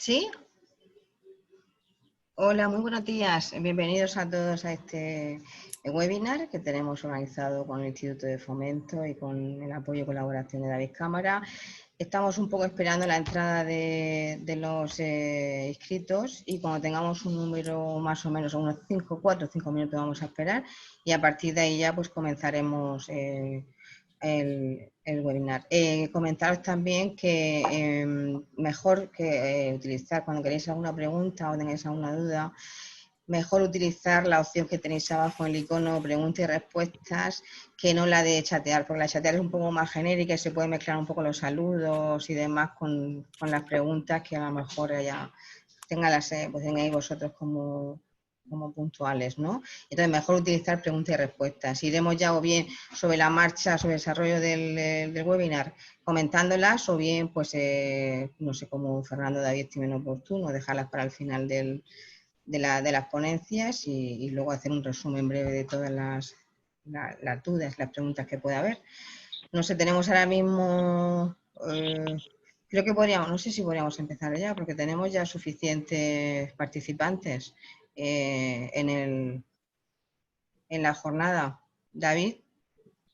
¿Sí? Hola, muy buenos días. Bienvenidos a todos a este webinar que tenemos organizado con el Instituto de Fomento y con el apoyo y colaboración de David Cámara. Estamos un poco esperando la entrada de los inscritos y cuando tengamos un número más o menos, unos 4 o 5 minutos vamos a esperar y a partir de ahí ya pues comenzaremos el webinar. Comentaros también que mejor que utilizar cuando queréis alguna pregunta o tengáis alguna duda, mejor utilizar la opción que tenéis abajo en el icono preguntas y respuestas que no la de chatear, porque la chatear es un poco más genérica y se puede mezclar un poco los saludos y demás con las preguntas que a lo mejor ya pues tengáis vosotros como puntuales, ¿no? Entonces, mejor utilizar preguntas y respuestas. Iremos ya o bien sobre la marcha, sobre el desarrollo del webinar, comentándolas, o bien, pues, no sé, como Fernando David estimen oportuno, dejarlas para el final de las ponencias y luego hacer un resumen breve de todas las dudas, las preguntas que pueda haber. No sé, tenemos ahora mismo... creo que podríamos, no sé si podríamos empezar ya, porque tenemos ya suficientes participantes en la jornada. David.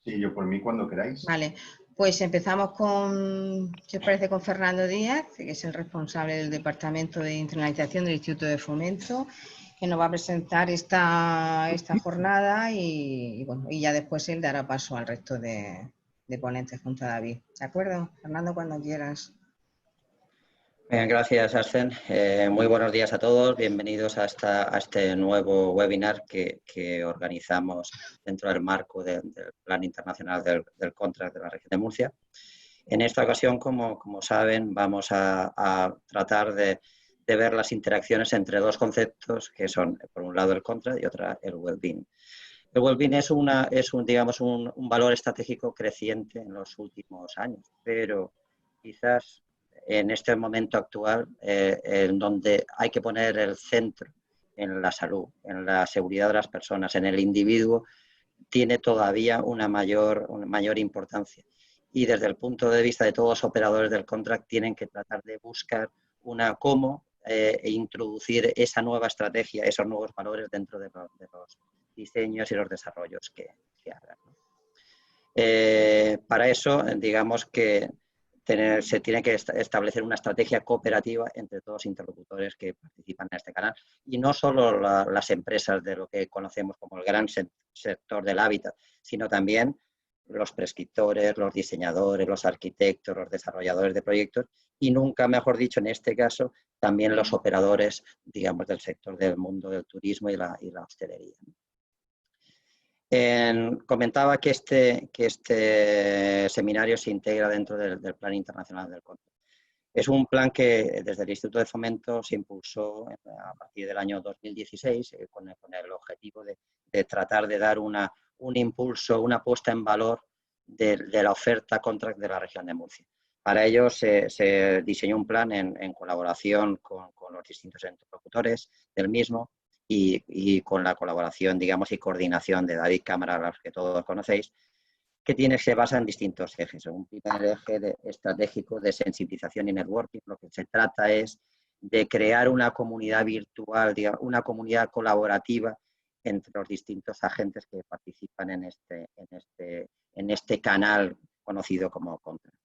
Sí, yo por mí cuando queráis. Vale, pues empezamos con, ¿qué os parece? Con Fernando Díaz, que es el responsable del Departamento de Internalización del Instituto de Fomento, que nos va a presentar esta jornada y bueno, y ya después él dará paso al resto de ponentes junto a David. ¿De acuerdo? Fernando, cuando quieras. Bien, gracias, Arsen. Muy buenos días a todos. Bienvenidos a este nuevo webinar que organizamos dentro del marco del Plan Internacional del Contract de la Región de Murcia. En esta ocasión, como saben, vamos a tratar de ver las interacciones entre dos conceptos que son, por un lado, el contract y otra, el well-being. El well-being es un valor estratégico creciente en los últimos años, pero quizás en este momento actual, en donde hay que poner el centro en la salud, en la seguridad de las personas, en el individuo, tiene todavía una mayor importancia. Y desde el punto de vista de todos los operadores del contract tienen que tratar de buscar cómo introducir esa nueva estrategia, esos nuevos valores dentro de los diseños y los desarrollos que hagan. Para eso, digamos que se tiene que establecer una estrategia cooperativa entre todos los interlocutores que participan en este canal y no solo las empresas de lo que conocemos como el gran sector del hábitat, sino también los prescriptores, los diseñadores, los arquitectos, los desarrolladores de proyectos y nunca mejor dicho en este caso también los operadores, digamos, del sector del mundo del turismo y la hostelería. Comentaba que este seminario se integra dentro del Plan Internacional del Contract. Es un plan que desde el Instituto de Fomento se impulsó a partir del año 2016 con el objetivo de tratar de dar un impulso, una puesta en valor de la oferta contract de la región de Murcia. Para ello se diseñó un plan en colaboración con los distintos interlocutores del mismo, y con la colaboración, digamos, y coordinación de David Cámara, a los que todos conocéis, que se basa en distintos ejes. Un primer eje estratégico de sensibilización y networking. Lo que se trata es de crear una comunidad virtual, una comunidad colaborativa entre los distintos agentes que participan en este canal conocido como Contract.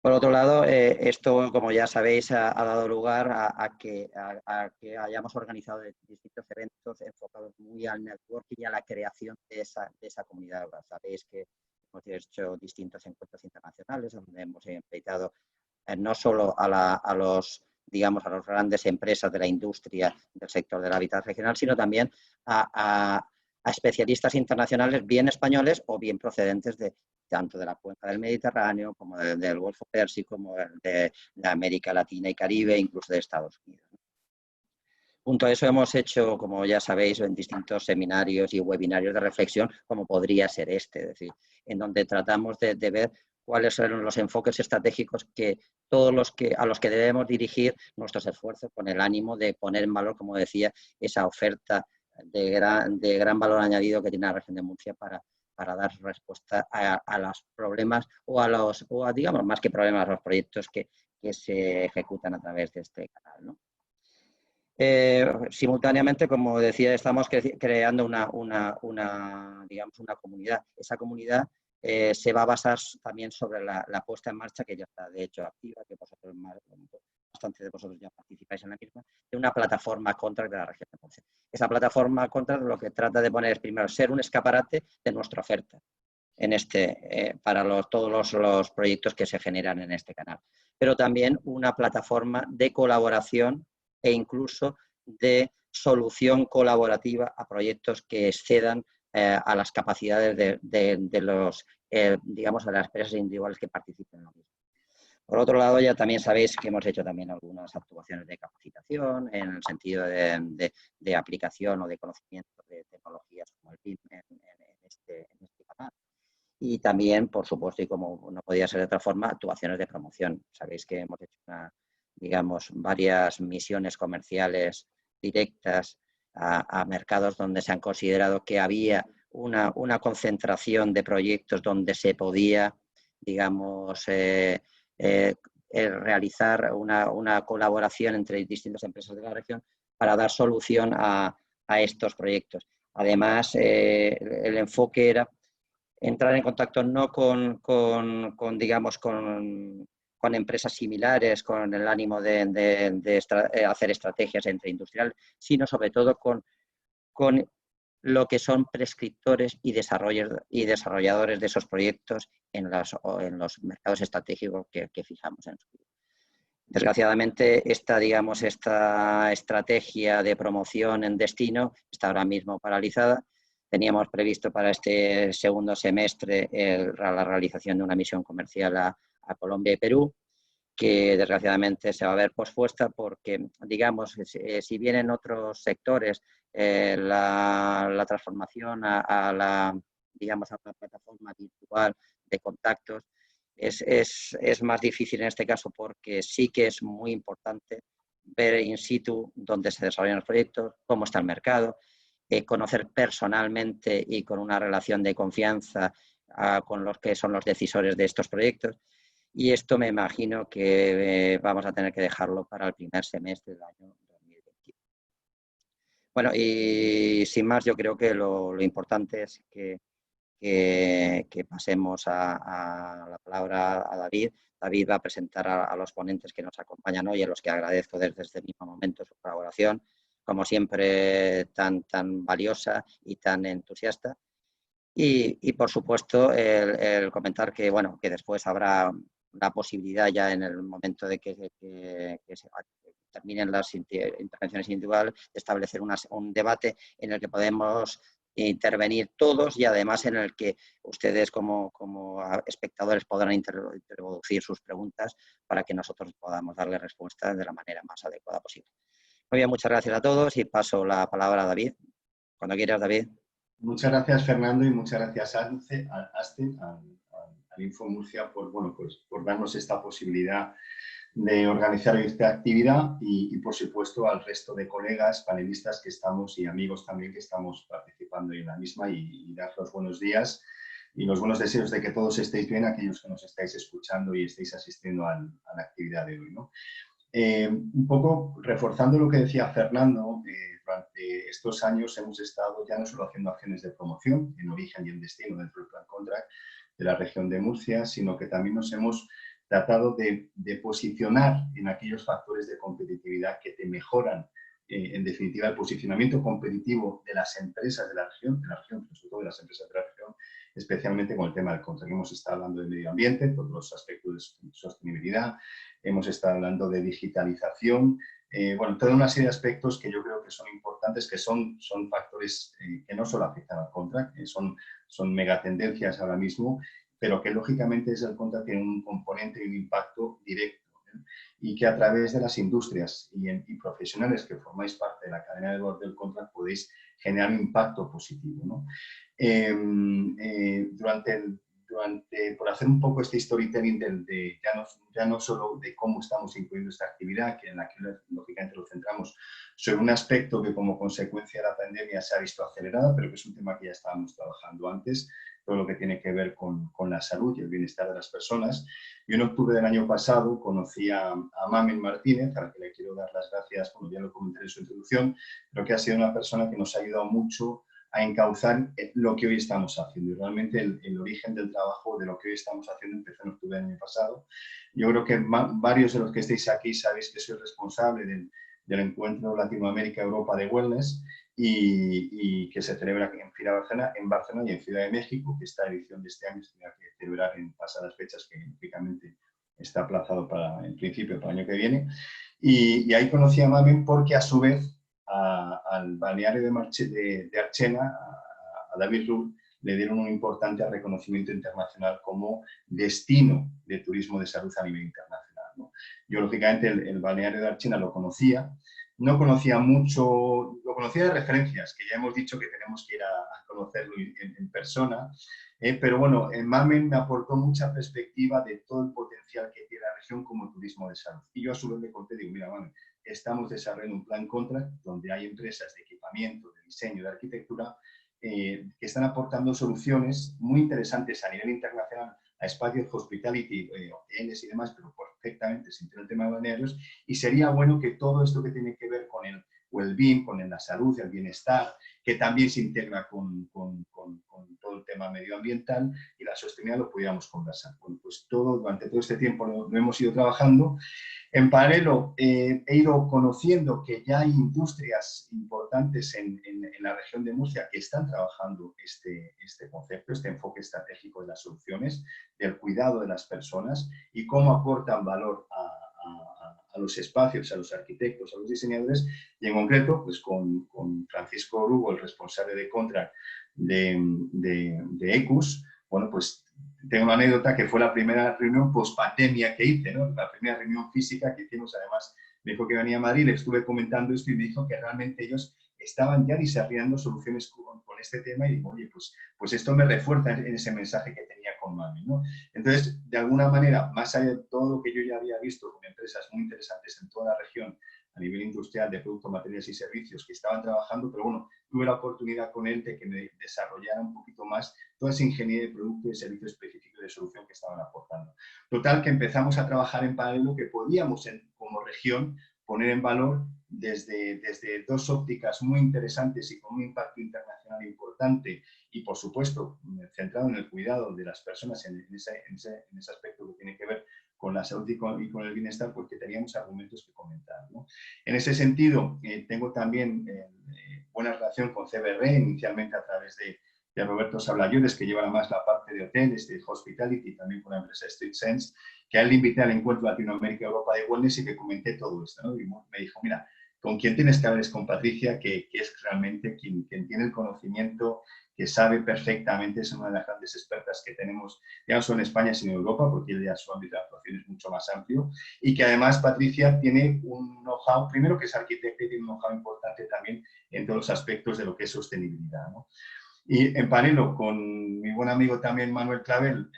Por otro lado, esto, como ya sabéis, ha dado lugar a que hayamos organizado distintos eventos enfocados muy al networking y a la creación de esa comunidad. Sabéis que hemos hecho distintos encuentros internacionales donde hemos invitado no solo a los grandes empresas de la industria del sector del hábitat regional, sino también a especialistas internacionales, bien españoles o bien procedentes tanto de la cuenca del Mediterráneo como del Golfo Pérsico, como de América Latina y Caribe, incluso de Estados Unidos. Junto a eso hemos hecho, como ya sabéis, en distintos seminarios y webinarios de reflexión, como podría ser este, es decir, en donde tratamos de ver cuáles son los enfoques estratégicos a los que debemos dirigir nuestros esfuerzos con el ánimo de poner en valor, como decía, esa oferta de gran valor añadido que tiene la región de Murcia para dar respuesta a los problemas digamos, más que problemas, a los proyectos que que se ejecutan a través de este canal, ¿no? Simultáneamente, como decía, estamos creando digamos, una comunidad. Esa comunidad se va a basar también sobre la puesta en marcha, que ya está de hecho activa, que vosotros, bastante de vosotros ya participáis en la misma, de una plataforma Contract de la región de Murcia. Esa plataforma Contract lo que trata de poner es primero ser un escaparate de nuestra oferta para todos los proyectos que se generan en este canal, pero también una plataforma de colaboración e incluso de solución colaborativa a proyectos que excedan a las capacidades de los, digamos, de las empresas individuales que participen en lo mismo. Por otro lado, ya también sabéis que hemos hecho también algunas actuaciones de capacitación en el sentido de aplicación o de conocimiento de tecnologías como el BIM en este canal. Y también, por supuesto, y como no podía ser de otra forma, actuaciones de promoción. Sabéis que hemos hecho digamos, varias misiones comerciales directas a mercados donde se han considerado que había una concentración de proyectos donde se podía, digamos, realizar una colaboración entre distintas empresas de la región para dar solución a estos proyectos. Además, el enfoque era entrar en contacto no digamos, con empresas similares, con el ánimo de hacer estrategias entre industriales, sino sobre todo con lo que son prescriptores y desarrolladores de esos proyectos en los mercados estratégicos que fijamos en su vida. Desgraciadamente, esta estrategia de promoción en destino está ahora mismo paralizada. Teníamos previsto para este segundo semestre la realización de una misión comercial a Colombia y Perú, que desgraciadamente se va a ver pospuesta porque, digamos, si bien en otros sectores la transformación a una plataforma virtual de contactos es más difícil en este caso porque sí que es muy importante ver in situ dónde se desarrollan los proyectos, cómo está el mercado, conocer personalmente y con una relación de confianza con los que son los decisores de estos proyectos. Y esto me imagino que vamos a tener que dejarlo para el primer semestre del año 2021. Bueno, y sin más, yo creo que lo importante es que pasemos a la palabra a David. David va a presentar a los ponentes que nos acompañan hoy, a los que agradezco desde este mismo momento su colaboración, como siempre tan valiosa y tan entusiasta. Y por supuesto, el comentar que, bueno, que después habrá la posibilidad ya en el momento de que se terminen las intervenciones individuales de establecer un debate en el que podemos intervenir todos y además en el que ustedes como espectadores podrán introducir sus preguntas para que nosotros podamos darle respuesta de la manera más adecuada posible. Muy bien, muchas gracias a todos y paso la palabra a David. Cuando quieras, David. Muchas gracias, Fernando, y muchas gracias a Asten, al Info Murcia, por darnos esta posibilidad de organizar esta actividad y, por supuesto, al resto de colegas, panelistas que estamos y amigos también que estamos participando en la misma y dar los buenos días y los buenos deseos de que todos estéis bien, aquellos que nos estáis escuchando y estéis asistiendo a la actividad de hoy, ¿no? Un poco reforzando lo que decía Fernando, durante estos años hemos estado ya no solo haciendo acciones de promoción en origen y en destino dentro del Plan Contract de la región de Murcia, sino que también nos hemos tratado de posicionar en aquellos factores de competitividad que te mejoran, en definitiva, el posicionamiento competitivo de las empresas de la región, pero sobre todo de las empresas de la región, especialmente con el tema del contract. Hemos estado hablando de medio ambiente, todos los aspectos de sostenibilidad, hemos estado hablando de digitalización, bueno, toda una serie de aspectos que yo creo que son importantes, que son factores que no solo afectan al contract, son megatendencias ahora mismo, pero que lógicamente el contract tiene un componente y un impacto directo, y que a través de las industrias y profesionales que formáis parte de la cadena de valor del contract podéis generar un impacto positivo, ¿no? Por hacer un poco este storytelling ya no solo de cómo estamos incluyendo esta actividad, que en la que lógicamente lo centramos sobre un aspecto que como consecuencia de la pandemia se ha visto acelerada, pero que es un tema que ya estábamos trabajando antes, todo lo que tiene que ver con la salud y el bienestar de las personas. Y en octubre del año pasado conocí a Mamen Martínez, a la que le quiero dar las gracias, como ya lo comenté en su introducción, creo que ha sido una persona que nos ha ayudado mucho a encauzar lo que hoy estamos haciendo. Y realmente el origen del trabajo de lo que hoy estamos haciendo empezó en octubre del año pasado. Yo creo que varios de los que estéis aquí sabéis que soy responsable del encuentro Latinoamérica-Europa de Wellness y que se celebra en Barcelona y en Ciudad de México, que esta edición de este año se tenía que celebrar en pasadas fechas, que lógicamente está aplazado en principio para el año que viene. Y ahí conocí a Mamen porque a su vez al balneario de Archena, a David Rull, le dieron un importante reconocimiento internacional como destino de turismo de salud a nivel internacional, ¿no? Yo, lógicamente, el balneario de Archena lo conocía, no conocía mucho, lo conocía de referencias, que ya hemos dicho que tenemos que ir a conocerlo en persona, pero bueno, Mamen me aportó mucha perspectiva de todo el potencial que tiene la región como turismo de salud. Y yo a su vez le conté, digo, mira, Mamen, estamos desarrollando un plan contract donde hay empresas de equipamiento, de diseño, de arquitectura, que están aportando soluciones muy interesantes a nivel internacional a espacios hospitality, hoteles y demás, pero perfectamente sin tener el tema de balnearios, y sería bueno que todo esto que tiene que ver con el well-being, con la salud, el bienestar, que también se integra con todo el tema medioambiental y la sostenibilidad, lo pudiéramos conversar. Bueno, pues durante todo este tiempo lo hemos ido trabajando. En paralelo, he ido conociendo que ya hay industrias importantes en la región de Murcia que están trabajando este concepto, este enfoque estratégico de las soluciones, del cuidado de las personas y cómo aportan valor a los espacios, a los arquitectos, a los diseñadores, y en concreto, pues con Francisco Orugo, el responsable de contract de ECUS, bueno, pues tengo una anécdota que fue la primera reunión post-pandemia que hice, ¿no? La primera reunión física que hicimos, además, me dijo que venía a Madrid, le estuve comentando esto y me dijo que realmente ellos estaban ya desarrollando soluciones con este tema y digo, oye, pues esto me refuerza en ese mensaje que tenía con Mami, ¿no? Entonces, de alguna manera, más allá de todo lo que yo ya había visto con empresas muy interesantes en toda la región, a nivel industrial de productos, materiales y servicios que estaban trabajando, pero bueno, tuve la oportunidad con él de que me desarrollara un poquito más toda esa ingeniería de producto y servicio específico de solución que estaban aportando. Total, que empezamos a trabajar en paralelo que podíamos, como región, poner en valor desde dos ópticas muy interesantes y con un impacto internacional importante y, por supuesto, centrado en el cuidado de las personas en ese aspecto que tiene que ver con la salud y con el bienestar, porque teníamos argumentos que comentar, ¿no? En ese sentido, tengo también buena relación con CBR, inicialmente a través de Roberto Sablayudes, que lleva más la parte de hoteles, de hospitality, también con la empresa Street Sense, que a él le invité al encuentro Latinoamérica-Europa de Wellness y que comenté todo esto, ¿no? Y me dijo, mira, con quien tienes que hablar es con Patricia, que es realmente quien tiene el conocimiento, que sabe perfectamente, es una de las grandes expertas que tenemos, ya no solo en España, sino en Europa, porque ya su ámbito de actuación es mucho más amplio, y que además Patricia tiene un know-how, primero que es arquitecta y tiene un know-how importante también en todos los aspectos de lo que es sostenibilidad, ¿no? Y en paralelo con mi buen amigo también Manuel Clavel,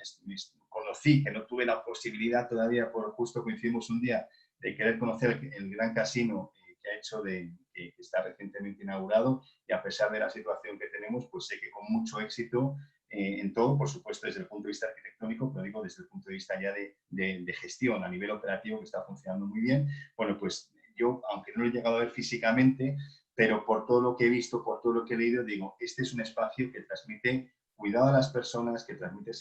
conocí, que no tuve la posibilidad todavía, por justo coincidimos un día, de querer conocer el gran casino que ha hecho, que está recientemente inaugurado, y a pesar de la situación que tenemos, pues sé que con mucho éxito en todo, por supuesto desde el punto de vista arquitectónico, pero digo desde el punto de vista ya de gestión a nivel operativo, que está funcionando muy bien. Bueno, pues yo, aunque no lo he llegado a ver físicamente, pero por todo lo que he visto, por todo lo que he leído, digo, este es un espacio que transmite cuidado a las personas, que transmite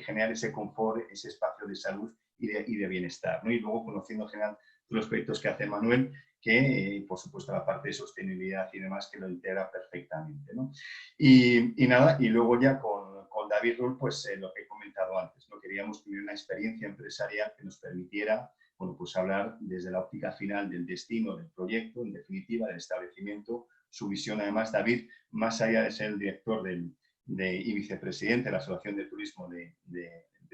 generar ese confort, ese espacio de salud y de bienestar, ¿no? Y luego conociendo en general los proyectos que hace Manuel, que por supuesto la parte de sostenibilidad y demás que lo integra perfectamente, ¿no? Y nada, y luego ya con David Rull, pues lo que he comentado antes, ¿no? Queríamos tener una experiencia empresarial que nos permitiera, bueno, pues hablar desde la óptica final del destino del proyecto, en definitiva, del establecimiento, su visión. Además, David, más allá de ser el director y vicepresidente de la Asociación de Turismo de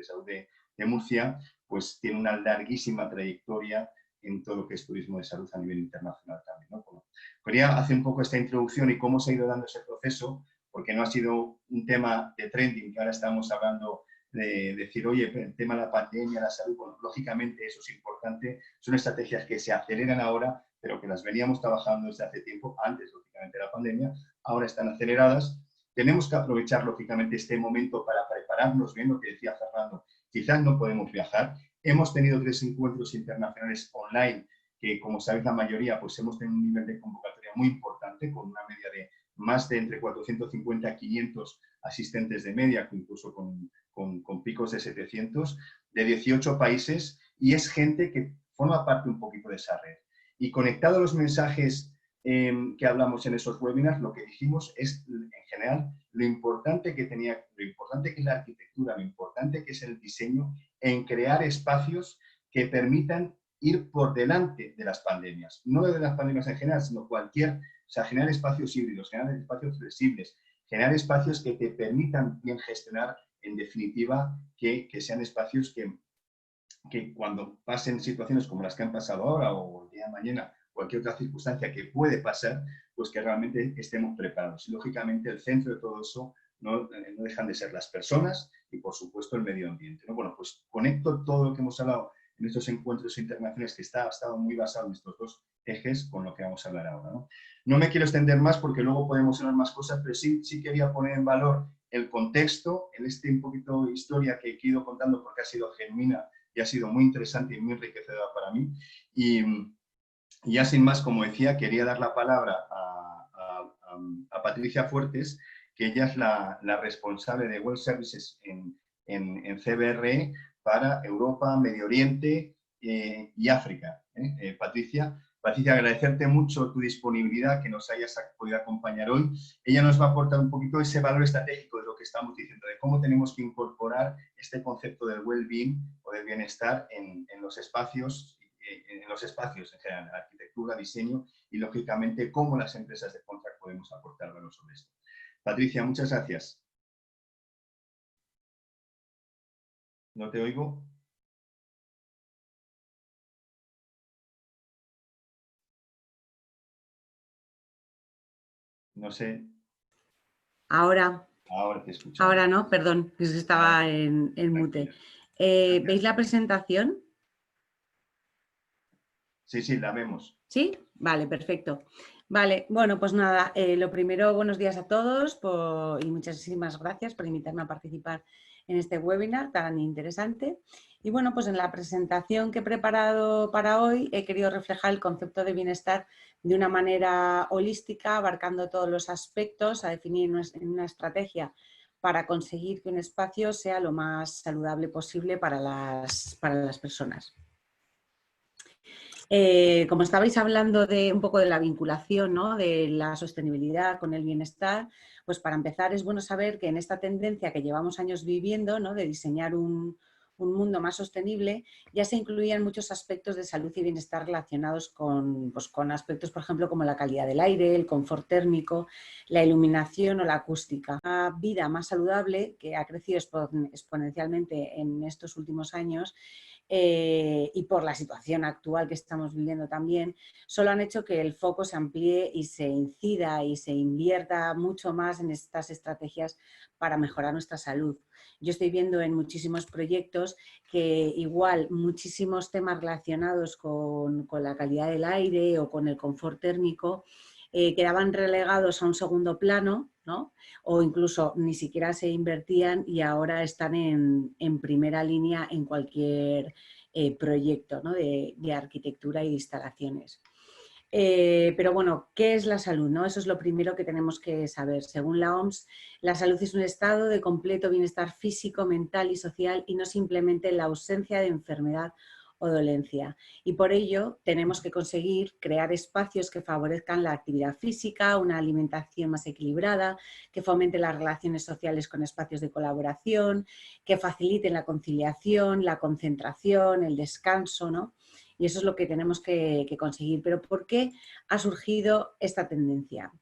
Salud de Murcia, pues tiene una larguísima trayectoria en todo lo que es turismo de salud a nivel internacional también, ¿no? Bueno, quería hacer un poco esta introducción y cómo se ha ido dando ese proceso, porque no ha sido un tema de trending, que ahora estamos hablando de decir, oye, el tema de la pandemia, la salud, bueno, lógicamente eso es importante, son estrategias que se aceleran ahora, pero que las veníamos trabajando desde hace tiempo, antes, lógicamente, de la pandemia, ahora están aceleradas, tenemos que aprovechar, lógicamente, este momento para prepararnos bien, lo que decía Fernando. Quizás no podemos viajar. Hemos tenido 3 encuentros internacionales online, que, como sabéis, la mayoría, pues hemos tenido un nivel de convocatoria muy importante, con una media de más de entre 450 y 500 asistentes de media, incluso con picos de 700, de 18 países, y es gente que forma parte un poquito de esa red. Y conectado a los mensajes que hablamos en esos webinars, lo que dijimos es, en general, lo importante que es la arquitectura, lo importante que es el diseño en crear espacios que permitan ir por delante de las pandemias. No de las pandemias en general, sino o sea, generar espacios híbridos, generar espacios flexibles, generar espacios que te permitan bien gestionar, en definitiva, que sean espacios que cuando pasen situaciones como las que han pasado ahora o el día de mañana, cualquier otra circunstancia que puede pasar, pues que realmente estemos preparados. Y lógicamente el centro de todo eso no dejan de ser las personas y, por supuesto, el medio ambiente, ¿no? Bueno, pues conecto todo lo que hemos hablado en estos encuentros internacionales, que ha estado muy basado en estos dos ejes, con lo que vamos a hablar ahora, ¿no? No me quiero extender más porque luego podemos hablar más cosas, pero sí quería poner en valor el contexto, en un poquito historia que he ido contando porque ha sido genuina y ha sido muy interesante y muy enriquecedora para mí. Y ya sin más, como decía, quería dar la palabra a Patricia Fuertes, que ella es la responsable de Web Services en CBRE para Europa, Medio Oriente y África. Patricia, agradecerte mucho tu disponibilidad, que nos hayas podido acompañar hoy. Ella nos va a aportar un poquito ese valor estratégico de lo que estamos diciendo, de cómo tenemos que incorporar este concepto del well-being o del bienestar en los espacios en general, arquitectura, diseño y, lógicamente, cómo las empresas de contract podemos aportar valor sobre esto. Patricia, muchas gracias. ¿No te oigo? No sé. Ahora Ahora te escucho. Ahora no, perdón, que estaba en mute. ¿Veis la presentación? Sí, la vemos. ¿Sí? Vale, perfecto. Vale, bueno, pues nada, lo primero, buenos días a todos y muchísimas gracias por invitarme a participar en este webinar tan interesante. Y bueno, pues en la presentación que he preparado para hoy he querido reflejar el concepto de bienestar de una manera holística, abarcando todos los aspectos a definir en una estrategia para conseguir que un espacio sea lo más saludable posible para las personas. Como estabais hablando de un poco de la vinculación, ¿no?, de la sostenibilidad con el bienestar, pues para empezar es bueno saber que en esta tendencia que llevamos años viviendo, ¿no?, de diseñar un mundo más sostenible, ya se incluían muchos aspectos de salud y bienestar relacionados con aspectos, por ejemplo, como la calidad del aire, el confort térmico, la iluminación o la acústica. Una vida más saludable, que ha crecido exponencialmente en estos últimos años, y por la situación actual que estamos viviendo también, solo han hecho que el foco se amplíe y se incida y se invierta mucho más en estas estrategias para mejorar nuestra salud. Yo estoy viendo en muchísimos proyectos que igual muchísimos temas relacionados con la calidad del aire o con el confort térmico quedaban relegados a un segundo plano, ¿no?, o incluso ni siquiera se invertían y ahora están en primera línea en cualquier proyecto, ¿no?, de arquitectura y de instalaciones. Pero bueno, ¿qué es la salud, no? Eso es lo primero que tenemos que saber. Según la OMS, la salud es un estado de completo bienestar físico, mental y social y no simplemente la ausencia de enfermedad o dolencia. Y por ello tenemos que conseguir crear espacios que favorezcan la actividad física, una alimentación más equilibrada, que fomente las relaciones sociales con espacios de colaboración, que faciliten la conciliación, la concentración, el descanso, ¿no? Y eso es lo que tenemos que conseguir. ¿Pero por qué ha surgido esta tendencia?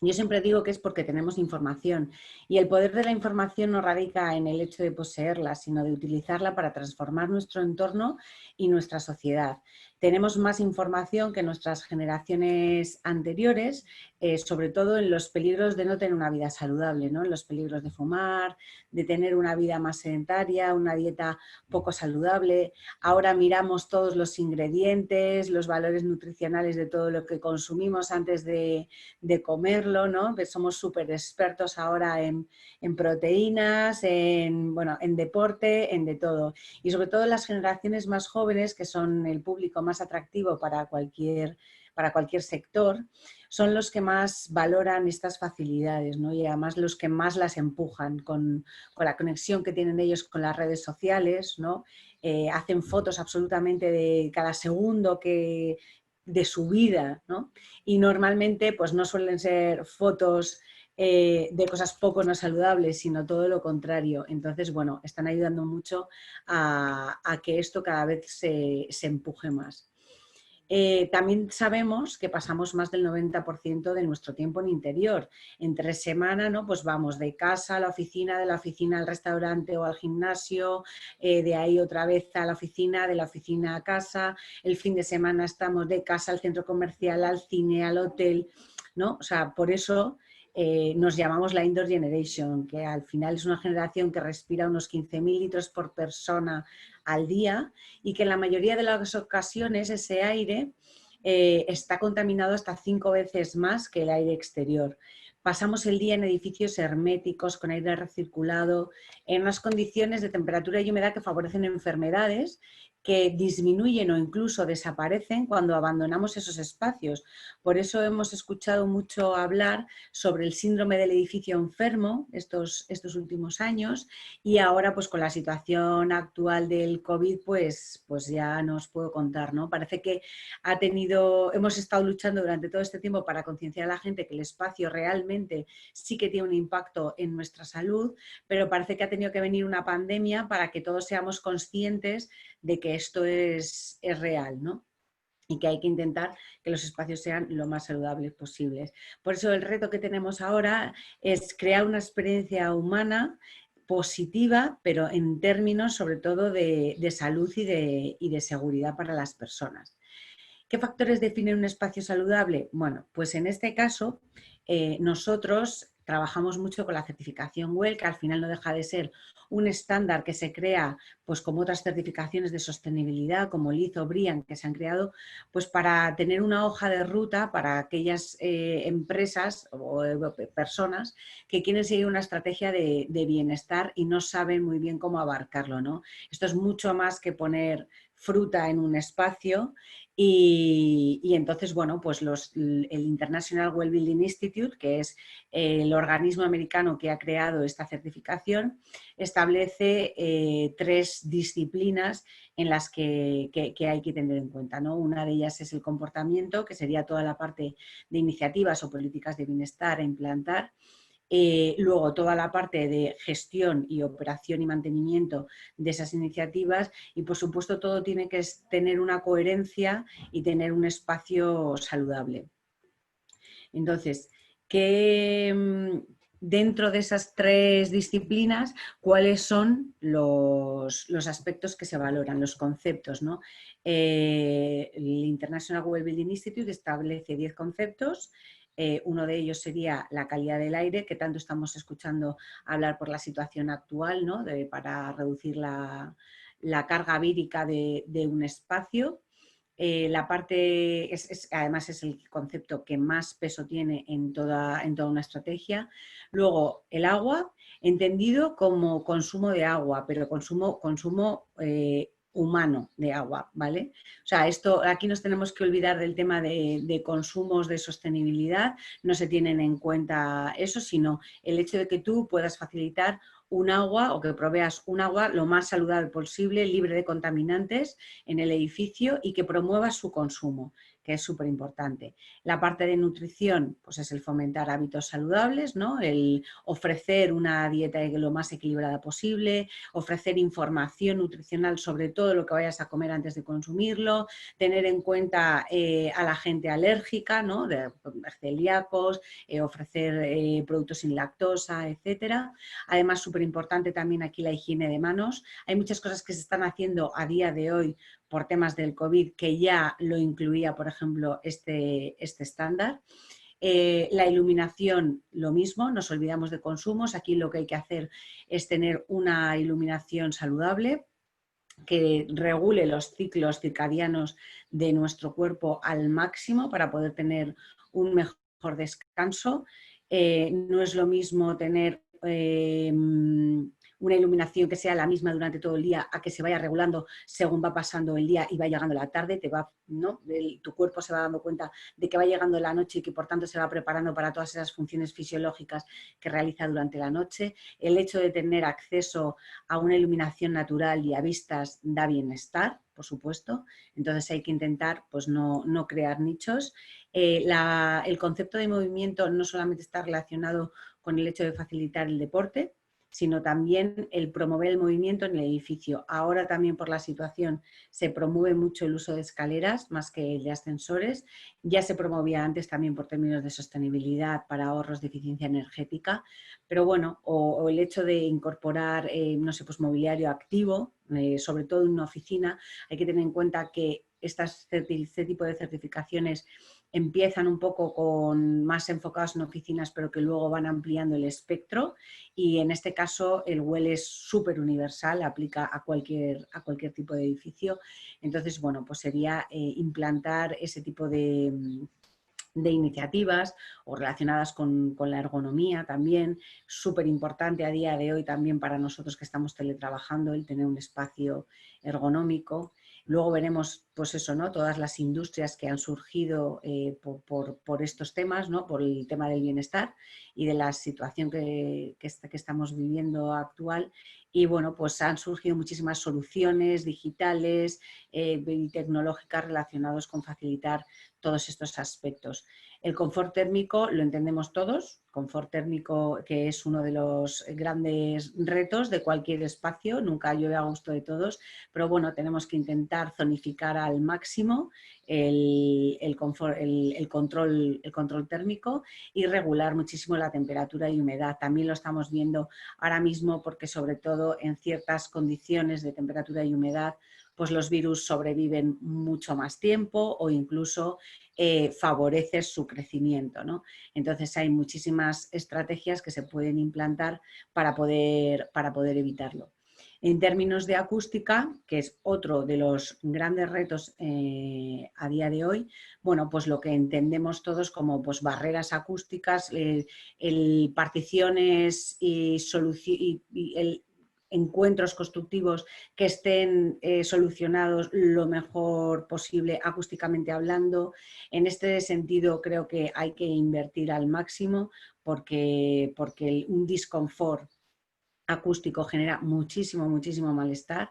Yo siempre digo que es porque tenemos información y el poder de la información no radica en el hecho de poseerla, sino de utilizarla para transformar nuestro entorno y nuestra sociedad. Tenemos más información que nuestras generaciones anteriores, sobre todo en los peligros de no tener una vida saludable, ¿no?, en los peligros de fumar, de tener una vida más sedentaria, una dieta poco saludable. Ahora miramos todos los ingredientes, los valores nutricionales de todo lo que consumimos antes de comerlo. verlo, ¿no? Pues somos súper expertos ahora en proteínas, bueno, en deporte, en de todo. Y sobre todo las generaciones más jóvenes, que son el público más atractivo para cualquier sector, son los que más valoran estas facilidades, ¿no? Y además los que más las empujan con la conexión que tienen ellos con las redes sociales, ¿no? Hacen fotos absolutamente de cada segundo de su vida, ¿no? Y normalmente pues no suelen ser fotos de cosas poco no saludables, sino todo lo contrario. Entonces, bueno, están ayudando mucho a que esto cada vez se empuje más. También sabemos que pasamos más del 90% de nuestro tiempo en interior. Entre semana, ¿no? Pues vamos de casa a la oficina, de la oficina al restaurante o al gimnasio, de ahí otra vez a la oficina, de la oficina a casa. El fin de semana estamos de casa al centro comercial, al cine, al hotel, ¿no? O sea, por eso nos llamamos la Indoor Generation, que al final es una generación que respira unos 15.000 litros por persona al día y que en la mayoría de las ocasiones ese aire está contaminado hasta 5 veces más que el aire exterior. Pasamos el día en edificios herméticos, con aire recirculado, en unas condiciones de temperatura y humedad que favorecen enfermedades que disminuyen o incluso desaparecen cuando abandonamos esos espacios. Por eso hemos escuchado mucho hablar sobre el síndrome del edificio enfermo estos últimos años, y ahora pues con la situación actual del COVID pues ya no os puedo contar, ¿no? Parece que hemos estado luchando durante todo este tiempo para concienciar a la gente que el espacio realmente sí que tiene un impacto en nuestra salud, pero parece que ha tenido que venir una pandemia para que todos seamos conscientes de que esto es real, ¿no? Y que hay que intentar que los espacios sean lo más saludables posibles. Por eso el reto que tenemos ahora es crear una experiencia humana positiva, pero en términos sobre todo de salud y de seguridad para las personas. ¿Qué factores definen un espacio saludable? Bueno, pues en este caso nosotros trabajamos mucho con la certificación WELL, que al final no deja de ser un estándar que se crea, pues como otras certificaciones de sostenibilidad, como LEED o BREEAM, que se han creado, pues para tener una hoja de ruta para aquellas empresas o personas que quieren seguir una estrategia de bienestar y no saben muy bien cómo abarcarlo, ¿no? Esto es mucho más que poner fruta en un espacio. Y entonces, bueno, pues el International Well Building Institute, que es el organismo americano que ha creado esta certificación, establece 3 disciplinas en las que hay que tener en cuenta, ¿no? Una de ellas es el comportamiento, que sería toda la parte de iniciativas o políticas de bienestar a implantar. Luego toda la parte de gestión y operación y mantenimiento de esas iniciativas y por supuesto todo tiene que tener una coherencia y tener un espacio saludable. Entonces, dentro de esas 3 disciplinas, ¿cuáles son los aspectos que se valoran, los conceptos, ¿no? El International Well Building Institute establece 10 conceptos. Uno de ellos sería la calidad del aire, que tanto estamos escuchando hablar por la situación actual, ¿no? Para reducir la carga vírica de un espacio. La parte, además es el concepto que más peso tiene en toda una estrategia. Luego, el agua, entendido como consumo de agua, pero consumo humano de agua, ¿vale? O sea, aquí nos tenemos que olvidar del tema de consumos de sostenibilidad, no se tienen en cuenta eso, sino el hecho de que tú puedas facilitar un agua o que proveas un agua lo más saludable posible, libre de contaminantes en el edificio y que promueva su consumo, que es súper importante. La parte de nutrición, pues es el fomentar hábitos saludables, ¿no? El ofrecer una dieta lo más equilibrada posible, ofrecer información nutricional sobre todo lo que vayas a comer antes de consumirlo, tener en cuenta a la gente alérgica, ¿no? De celíacos, ofrecer productos sin lactosa, etcétera. Además, súper importante también aquí la higiene de manos. Hay muchas cosas que se están haciendo a día de hoy por temas del COVID que ya lo incluía, por ejemplo, este estándar. La iluminación, lo mismo, nos olvidamos de consumos. Aquí lo que hay que hacer es tener una iluminación saludable que regule los ciclos circadianos de nuestro cuerpo al máximo para poder tener un mejor mejor descanso. No es lo mismo tener una iluminación que sea la misma durante todo el día a que se vaya regulando según va pasando el día y va llegando la tarde, ¿no? Tu cuerpo se va dando cuenta de que va llegando la noche y que por tanto se va preparando para todas esas funciones fisiológicas que realiza durante la noche. El hecho de tener acceso a una iluminación natural y a vistas da bienestar, por supuesto, entonces hay que intentar pues, no crear nichos. El concepto de movimiento no solamente está relacionado con el hecho de facilitar el deporte, sino también el promover el movimiento en el edificio. Ahora también por la situación se promueve mucho el uso de escaleras más que el de ascensores. Ya se promovía antes también por términos de sostenibilidad para ahorros de eficiencia energética, pero bueno, o el hecho de incorporar, no sé, pues mobiliario activo, sobre todo en una oficina. Hay que tener en cuenta que este tipo de certificaciones empiezan un poco más enfocados en oficinas, pero que luego van ampliando el espectro, y en este caso el WELL es súper universal, aplica a cualquier tipo de edificio. Entonces, bueno, pues sería implantar ese tipo de iniciativas o relacionadas con la ergonomía también, súper importante a día de hoy también para nosotros que estamos teletrabajando, el tener un espacio ergonómico. Luego veremos, pues eso, ¿no? Todas las industrias que han surgido por estos temas, ¿no? Por el tema del bienestar y de la situación que estamos viviendo actual. Y bueno, pues han surgido muchísimas soluciones digitales y tecnológicas relacionadas con facilitar todos estos aspectos. El confort térmico lo entendemos todos, confort térmico que es uno de los grandes retos de cualquier espacio, nunca llueve a gusto de todos, pero bueno, tenemos que intentar zonificar al máximo el control térmico y regular muchísimo la temperatura y humedad. También lo estamos viendo ahora mismo porque sobre todo en ciertas condiciones de temperatura y humedad pues los virus sobreviven mucho más tiempo o incluso favorece su crecimiento, ¿no? Entonces hay muchísimas estrategias que se pueden implantar para poder evitarlo. En términos de acústica, que es otro de los grandes retos a día de hoy, bueno, pues lo que entendemos todos como pues, barreras acústicas, particiones y encuentros constructivos que estén solucionados lo mejor posible acústicamente hablando. En este sentido creo que hay que invertir al máximo porque un disconfort acústico genera muchísimo malestar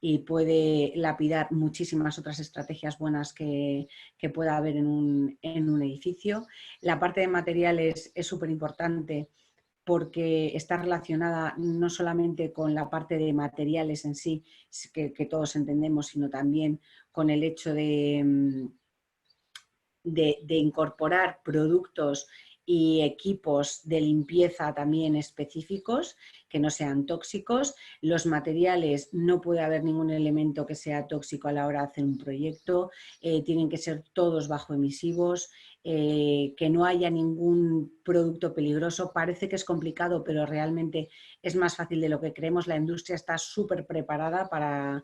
y puede lapidar muchísimas otras estrategias buenas que pueda haber en un edificio. La parte de materiales es súper importante porque está relacionada no solamente con la parte de materiales en sí, que todos entendemos, sino también con el hecho de incorporar productos y equipos de limpieza también específicos que no sean tóxicos. Los materiales, no puede haber ningún elemento que sea tóxico a la hora de hacer un proyecto, tienen que ser todos bajo emisivos, que no haya ningún producto peligroso. Parece que es complicado, pero realmente es más fácil de lo que creemos. La industria está súper preparada para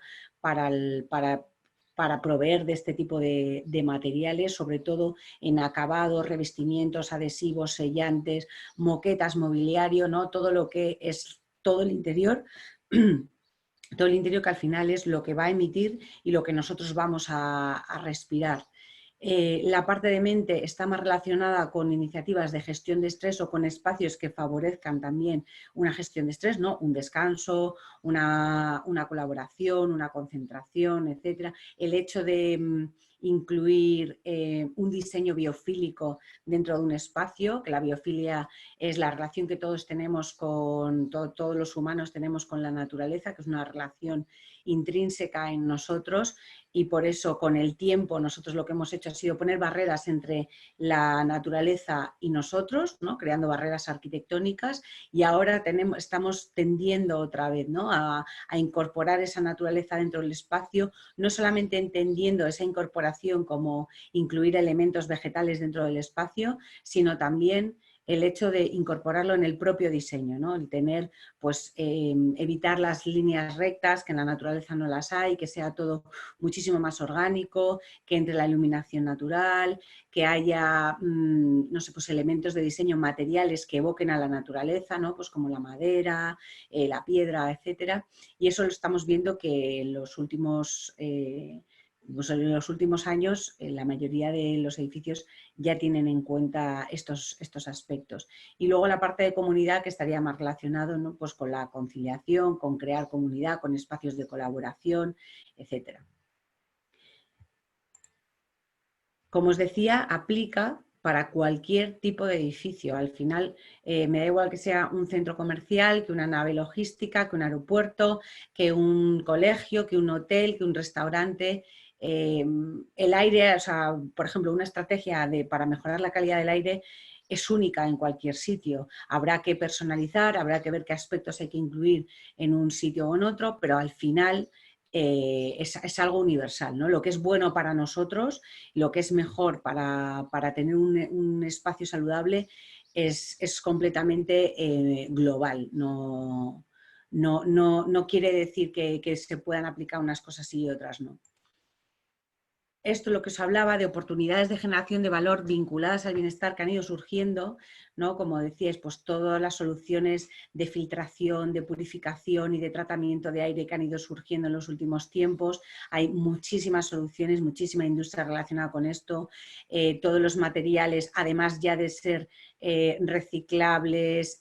proveer de este tipo de materiales, sobre todo en acabados, revestimientos, adhesivos, sellantes, moquetas, mobiliario, ¿no? Todo lo que es todo el interior, todo el interior que al final es lo que va a emitir y lo que nosotros vamos a respirar. La parte de mente está más relacionada con iniciativas de gestión de estrés o con espacios que favorezcan también una gestión de estrés, ¿no? Un descanso, una colaboración, una concentración, etc. El hecho de incluir un diseño biofílico dentro de un espacio, que la biofilia es la relación que todos tenemos con, todos los humanos tenemos con la naturaleza, que es una relación intrínseca en nosotros, y por eso con el tiempo nosotros lo que hemos hecho ha sido poner barreras entre la naturaleza y nosotros, ¿no? Creando barreras arquitectónicas, y ahora estamos tendiendo otra vez, ¿no? a incorporar esa naturaleza dentro del espacio, no solamente entendiendo esa incorporación como incluir elementos vegetales dentro del espacio, sino también el hecho de incorporarlo en el propio diseño, ¿no? El tener, pues, evitar las líneas rectas, que en la naturaleza no las hay, que sea todo muchísimo más orgánico, que entre la iluminación natural, que haya, no sé, pues elementos de diseño, materiales que evoquen a la naturaleza, ¿no? Pues como la madera, la piedra, etcétera. Y eso lo estamos viendo que en los últimos... pues en los últimos años la mayoría de los edificios ya tienen en cuenta estos aspectos. Y luego la parte de comunidad, que estaría más relacionado, ¿no? Pues con la conciliación, con crear comunidad, con espacios de colaboración, etcétera. Como os decía, aplica para cualquier tipo de edificio. Al final me da igual que sea un centro comercial, que una nave logística, que un aeropuerto, que un colegio, que un hotel, que un restaurante. El aire, o sea, por ejemplo, una estrategia para mejorar la calidad del aire es única en cualquier sitio. Habrá que personalizar, habrá que ver qué aspectos hay que incluir en un sitio o en otro, pero al final es algo universal, ¿no? Lo que es bueno para nosotros, lo que es mejor para tener un espacio saludable es completamente global. No quiere decir que se puedan aplicar unas cosas y otras no. Esto es lo que os hablaba de oportunidades de generación de valor vinculadas al bienestar que han ido surgiendo, ¿no? Como decíais, pues todas las soluciones de filtración, de purificación y de tratamiento de aire que han ido surgiendo en los últimos tiempos. Hay muchísimas soluciones, muchísima industria relacionada con esto. Todos los materiales, además ya de ser reciclables,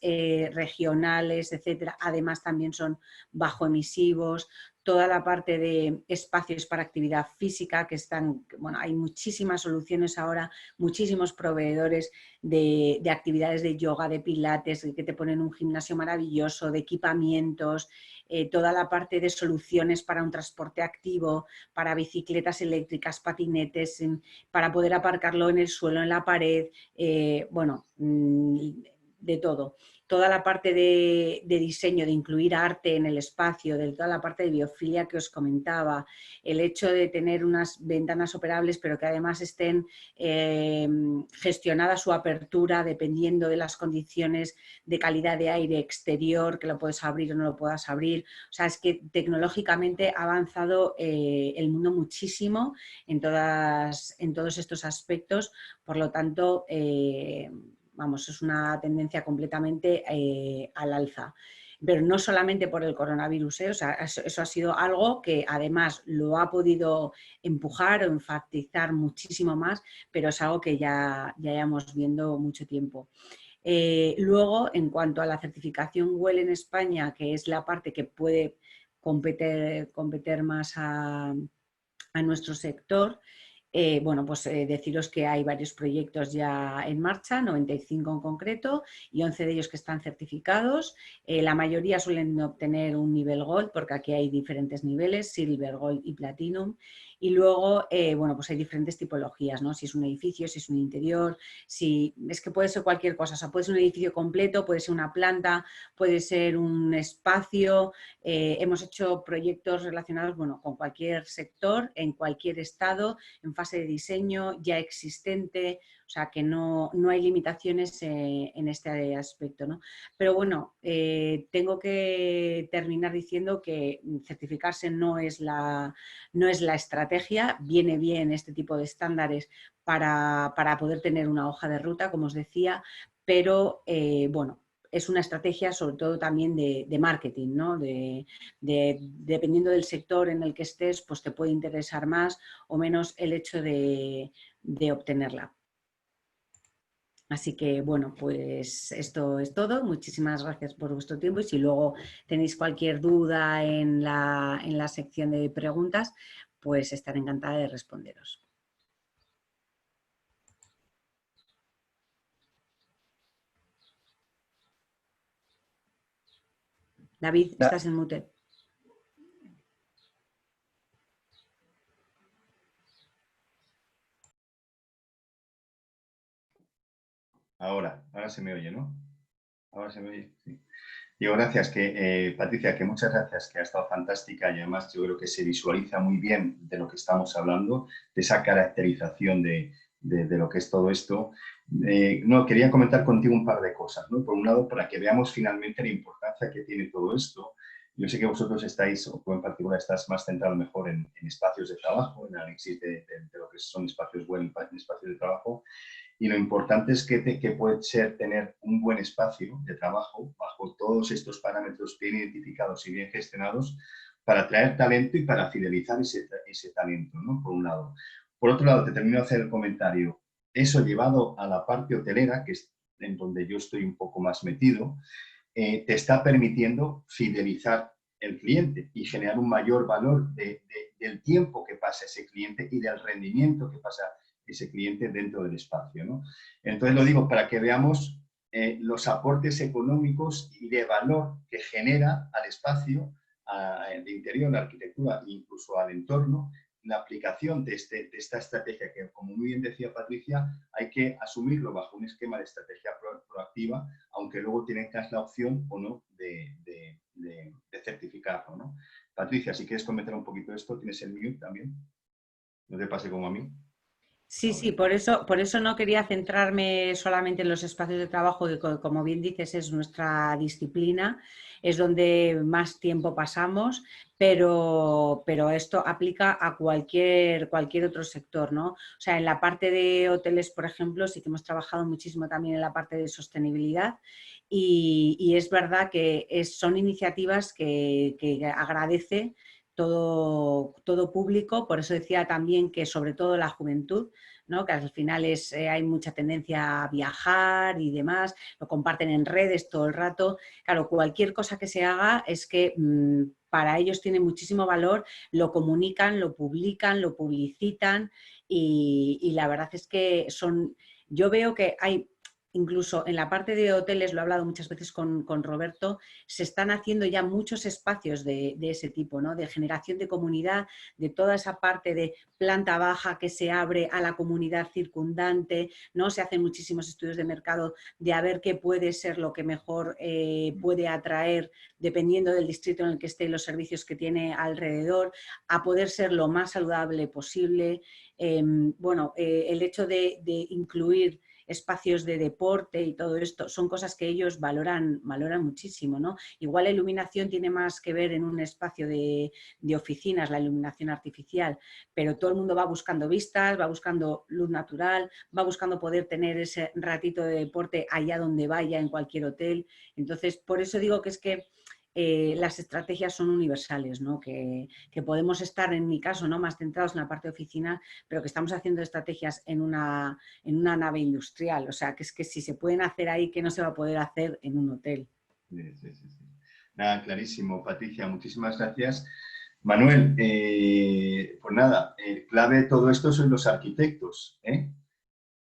regionales, etcétera, además también son bajo emisivos. Toda la parte de espacios para actividad física, que están, bueno, hay muchísimas soluciones ahora, muchísimos proveedores de actividades de yoga, de pilates, que te ponen un gimnasio maravilloso, de equipamientos, toda la parte de soluciones para un transporte activo, para bicicletas eléctricas, patinetes, para poder aparcarlo en el suelo, en la pared, bueno, de todo. Toda la parte de diseño, de incluir arte en el espacio, de toda la parte de biofilia que os comentaba, el hecho de tener unas ventanas operables pero que además estén gestionada su apertura dependiendo de las condiciones de calidad de aire exterior, que lo puedes abrir o no lo puedas abrir. O sea, es que tecnológicamente ha avanzado el mundo muchísimo en todos estos aspectos, por lo tanto... vamos, es una tendencia completamente al alza. Pero no solamente por el coronavirus, o sea, eso ha sido algo que además lo ha podido empujar o enfatizar muchísimo más, pero es algo que ya llevamos viendo mucho tiempo. Luego, en cuanto a la certificación WELL en España, que es la parte que puede competir más a nuestro sector, bueno, pues deciros que hay varios proyectos ya en marcha, 95 en concreto, y 11 de ellos que están certificados. La mayoría suelen obtener un nivel Gold, porque aquí hay diferentes niveles, Silver, Gold y Platinum. Y luego, bueno, pues hay diferentes tipologías, ¿no? Si es un edificio, si es un interior, si es que puede ser cualquier cosa, o sea, puede ser un edificio completo, puede ser una planta, puede ser un espacio. Hemos hecho proyectos relacionados, bueno, con cualquier sector, en cualquier estado, en fase de diseño, ya existente, o sea que no hay limitaciones en este aspecto, ¿no? Pero bueno, tengo que terminar diciendo que certificarse no es la estrategia, viene bien este tipo de estándares para poder tener una hoja de ruta, como os decía, pero bueno, es una estrategia sobre todo también de marketing, ¿no? Dependiendo del sector en el que estés, pues te puede interesar más o menos el hecho de obtenerla. Así que, bueno, pues esto es todo. Muchísimas gracias por vuestro tiempo y si luego tenéis cualquier duda en la sección de preguntas, pues estaré encantada de responderos. David, estás en mute. Ahora se me oye, ¿no? Ahora se me oye, sí. Digo, gracias, Patricia, que muchas gracias, que ha estado fantástica y además yo creo que se visualiza muy bien de lo que estamos hablando, de esa caracterización de de lo que es todo esto. No, quería comentar contigo un par de cosas, ¿no? Por un lado, para que veamos finalmente la importancia que tiene todo esto. Yo sé que vosotros estáis, o tú en particular estás más centrado mejor en espacios de trabajo, en análisis de lo que son espacios web, en espacios de trabajo, y lo importante es que puede ser tener un buen espacio de trabajo bajo todos estos parámetros bien identificados y bien gestionados para atraer talento y para fidelizar ese talento, ¿no? Por un lado. Por otro lado, te termino de hacer el comentario. Eso llevado a la parte hotelera, que es en donde yo estoy un poco más metido, te está permitiendo fidelizar el cliente y generar un mayor valor del tiempo que pasa ese cliente y del rendimiento que pasa ese cliente dentro del espacio, ¿no? Entonces lo digo para que veamos los aportes económicos y de valor que genera al espacio, de interior, a la arquitectura e incluso al entorno, la aplicación de esta estrategia que, como muy bien decía Patricia, hay que asumirlo bajo un esquema de estrategia proactiva, aunque luego tengas la opción o no de certificarlo, ¿no? Patricia, si quieres comentar un poquito esto, tienes el mute también. No te pase como a mí. Sí, sí, por eso no quería centrarme solamente en los espacios de trabajo, que como bien dices es nuestra disciplina, es donde más tiempo pasamos, pero esto aplica a cualquier otro sector, ¿no? O sea, en la parte de hoteles, por ejemplo, sí que hemos trabajado muchísimo también en la parte de sostenibilidad y es verdad que son iniciativas que agradece todo público, por eso decía también que sobre todo la juventud, ¿no? Que al final hay mucha tendencia a viajar y demás, lo comparten en redes todo el rato. Claro, cualquier cosa que se haga es que para ellos tiene muchísimo valor, lo comunican, lo publican, lo publicitan y la verdad es que yo veo que hay... Incluso en la parte de hoteles, lo he hablado muchas veces con Roberto, se están haciendo ya muchos espacios de ese tipo, ¿no? De generación de comunidad, de toda esa parte de planta baja que se abre a la comunidad circundante, ¿no? Se hacen muchísimos estudios de mercado de a ver qué puede ser lo que mejor puede atraer, dependiendo del distrito en el que esté y los servicios que tiene alrededor, a poder ser lo más saludable posible. El hecho de incluir espacios de deporte y todo esto, son cosas que ellos valoran muchísimo, ¿no? Igual la iluminación tiene más que ver en un espacio de oficinas, la iluminación artificial, pero todo el mundo va buscando vistas, va buscando luz natural, va buscando poder tener ese ratito de deporte allá donde vaya, en cualquier hotel. Entonces, por eso digo que es que las estrategias son universales, ¿no? Que podemos estar, en mi caso, ¿no? Más centrados en la parte de oficina, pero que estamos haciendo estrategias en una nave industrial. O sea, que es que si se pueden hacer ahí, que no se va a poder hacer en un hotel. Sí, sí, sí. Nada, clarísimo, Patricia, muchísimas gracias. Manuel, pues nada, clave de todo esto son los arquitectos, ¿eh?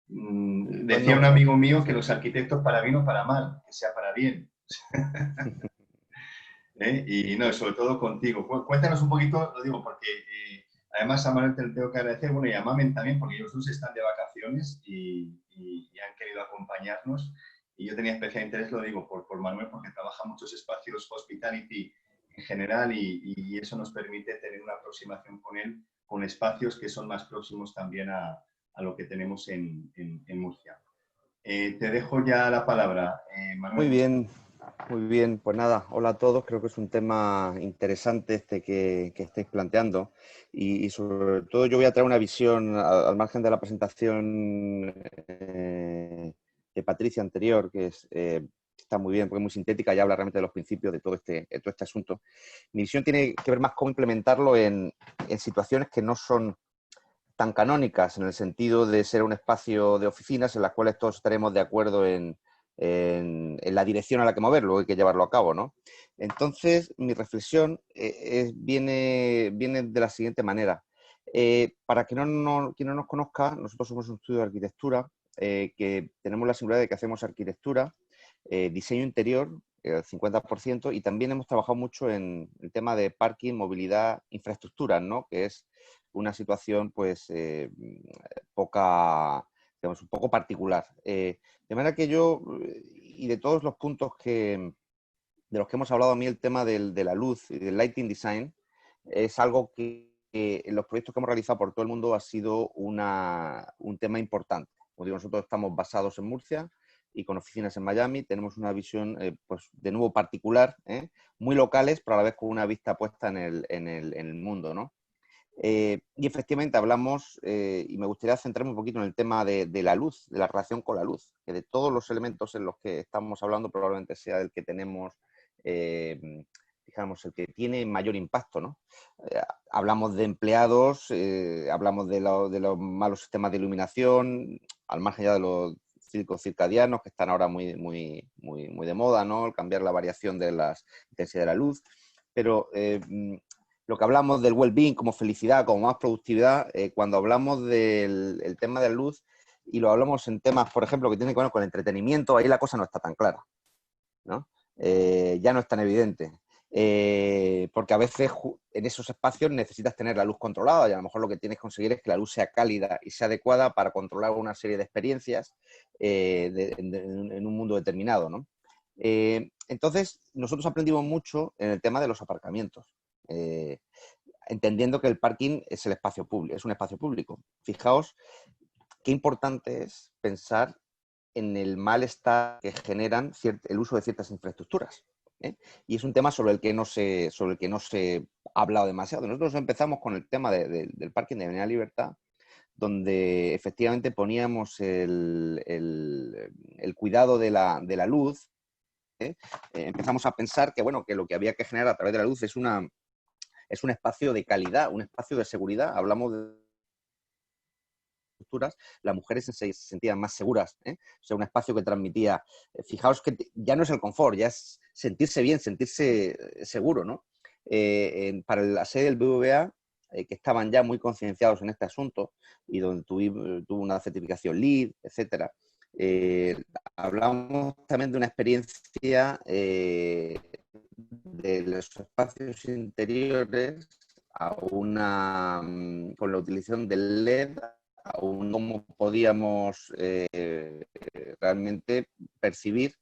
Decía un amigo mío que los arquitectos para bien o para mal, que sea para bien. Y no, sobre todo contigo. Cuéntanos un poquito, lo digo porque además a Manuel te lo tengo que agradecer, bueno, y a Mamen también, porque ellos dos están de vacaciones y han querido acompañarnos. Y yo tenía especial interés, lo digo, por Manuel, porque trabaja muchos espacios hospitality en general y eso nos permite tener una aproximación con él, con espacios que son más próximos también a lo que tenemos en Murcia. Te dejo ya la palabra, Manuel. Muy bien, pues nada, hola a todos, creo que es un tema interesante este que estáis planteando y sobre todo yo voy a traer una visión al margen de la presentación de Patricia anterior, que está muy bien porque es muy sintética y habla realmente de los principios de todo este asunto. Mi visión tiene que ver más cómo implementarlo en situaciones que no son tan canónicas, en el sentido de ser un espacio de oficinas en las cuales todos estaremos de acuerdo en la dirección a la que moverlo, hay que llevarlo a cabo, ¿no? Entonces, mi reflexión viene de la siguiente manera. Para quien no nos conozca, nosotros somos un estudio de arquitectura, que tenemos la singularidad de que hacemos arquitectura, diseño interior, el 50%, y también hemos trabajado mucho en el tema de parking, movilidad, infraestructuras, ¿no? Que es una situación, pues, digamos, un poco particular. De manera que yo, y de todos los puntos de los que hemos hablado, a mí el tema de la luz y del lighting design es algo que en los proyectos que hemos realizado por todo el mundo ha sido un tema importante. Como digo, nosotros estamos basados en Murcia y con oficinas en Miami. Tenemos una visión, pues, de nuevo particular, muy locales, pero a la vez con una vista puesta en el mundo, ¿no? Y efectivamente hablamos, y me gustaría centrarme un poquito en el tema de la luz, de la relación con la luz, que de todos los elementos en los que estamos hablando probablemente sea el que tenemos, digamos, el que tiene mayor impacto, ¿no? Hablamos de empleados, hablamos de los malos sistemas de iluminación, al margen ya de los ciclos circadianos que están ahora muy de moda, ¿no? El cambiar la variación de la intensidad de la luz, pero lo que hablamos del well-being como felicidad, como más productividad, cuando hablamos del tema de la luz y lo hablamos en temas, por ejemplo, que tienen que ver con el entretenimiento, ahí la cosa no está tan clara, ¿no? Ya no es tan evidente. Porque a veces en esos espacios necesitas tener la luz controlada y a lo mejor lo que tienes que conseguir es que la luz sea cálida y sea adecuada para controlar una serie de experiencias en un mundo determinado, ¿no? Entonces, nosotros aprendimos mucho en el tema de los aparcamientos, entendiendo que el parking es el espacio público, es un espacio público. Fijaos qué importante es pensar en el malestar que generan el uso de ciertas infraestructuras. Y es un tema sobre el que no se ha hablado demasiado. Nosotros empezamos con el tema del parking de Avenida Libertad, donde efectivamente poníamos el cuidado de la luz. Empezamos a pensar que, bueno, que lo que había que generar a través de la luz es un espacio de calidad, un espacio de seguridad. Hablamos de las mujeres se sentían más seguras, O sea, un espacio que transmitía, fijaos que ya no es el confort, ya es sentirse bien, sentirse seguro, ¿no? Para la sede del BBVA, que estaban ya muy concienciados en este asunto y donde tuvo una certificación LEED, etcétera, hablamos también de una experiencia de los espacios interiores con la utilización del LED, aún no podíamos realmente percibir